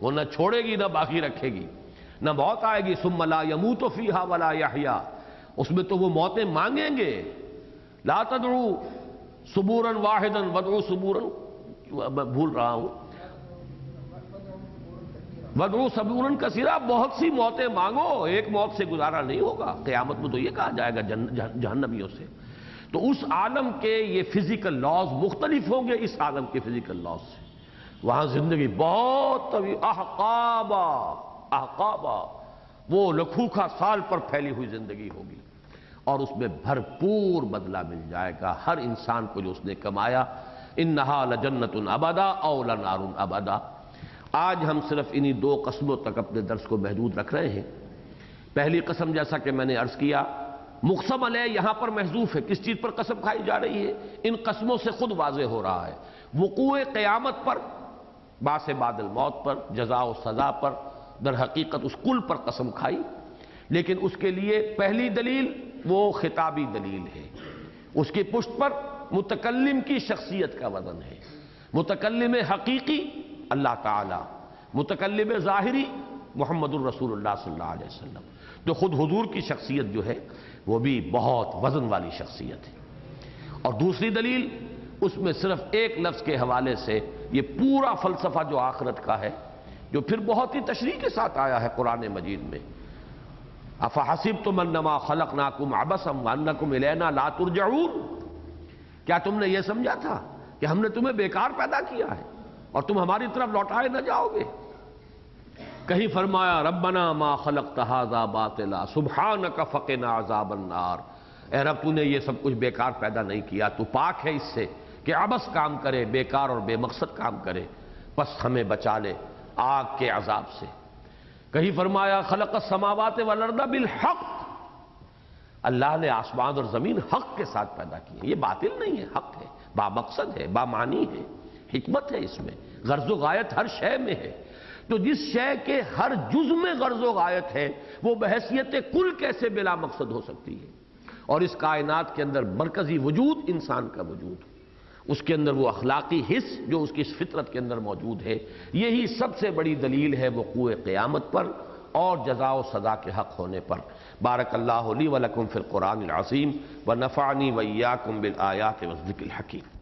وہ نہ چھوڑے گی نہ باقی رکھے گی. نہ موت آئے گی ثم لا یموت فیہا ولا یحیا، اس میں تو وہ موتیں مانگیں گے. لا تدعو ثبورا واحدا وادعو ثبورا، میں بھول رہا ہوں، وادعو ثبورا کثیرا، بہت سی موتیں مانگو، ایک موت سے گزارا نہیں ہوگا. قیامت میں تو یہ کہا جائے گا جہنمیوں سے. تو اس عالم کے یہ فزیکل لاز مختلف ہوں گے اس عالم کے فزیکل لاز سے. وہاں زندگی بہت طویل، احقابا، وہ لکھوکھا سال پر پھیلی ہوئی زندگی ہوگی. اور اس میں بھرپور بدلہ مل جائے گا ہر انسان کو جو اس نے کمایا. انہا لجنت ابدا او لنار ابدا. آج ہم صرف انہی دو قسموں تک اپنے درس کو محدود رکھ رہے ہیں. پہلی قسم جیسا کہ میں نے عرض کیا مقسم علیہ یہاں پر محذوف ہے. کس چیز پر قسم کھائی جا رہی ہے؟ ان قسموں سے خود واضح ہو رہا ہے. وقوع قیامت پر، بعث بعد الموت پر، جزا و سزا پر، در حقیقت اس کل پر قسم کھائی. لیکن اس کے لیے پہلی دلیل وہ خطابی دلیل ہے. اس کی پشت پر متکلم کی شخصیت کا وزن ہے. متکلم حقیقی اللہ تعالی، متکلم ظاہری محمد الرسول اللہ صلی اللہ علیہ وسلم. تو خود حضور کی شخصیت جو ہے وہ بھی بہت وزن والی شخصیت ہے. اور دوسری دلیل اس میں صرف ایک لفظ کے حوالے سے یہ پورا فلسفہ جو آخرت کا ہے، جو پھر بہت ہی تشریح کے ساتھ آیا ہے قرآن مجید میں. افحسبتم انما خلقناکم عبثا وانکم الینا لا ترجعون، کیا تم نے یہ سمجھا تھا کہ ہم نے تمہیں بیکار پیدا کیا ہے اور تم ہماری طرف لوٹائے نہ جاؤ گے؟ کہیں فرمایا ربنا ما خلقت ھذا باطلا سبحانک فقنا عذاب النار، اے رب تو نے یہ سب کچھ بیکار پیدا نہیں کیا، تو پاک ہے اس سے کہ عبث کام کرے، بیکار اور بے مقصد کام کرے، بس ہمیں بچا لے آگ کے عذاب سے. کہیں فرمایا خلق السماوات والارض بالحق، اللہ نے آسمان اور زمین حق کے ساتھ پیدا کی ہے. یہ باطل نہیں ہے، حق ہے، با مقصد ہے، با معنی ہے، حکمت ہے اس میں، غرض و غایت ہر شے میں ہے. تو جس شے کے ہر جز میں غرض و غایت ہے وہ بحیثیت کل کیسے بلا مقصد ہو سکتی ہے؟ اور اس کائنات کے اندر مرکزی وجود انسان کا وجود، اس کے اندر وہ اخلاقی حص جو اس کی فطرت کے اندر موجود ہے، یہی سب سے بڑی دلیل ہے وقوع قیامت پر اور جزا و سزا کے حق ہونے پر. بارک اللہ لی ولکم فی القرآن العظیم ونفعنی وإیاکم بالآیات والذکر الحکیم.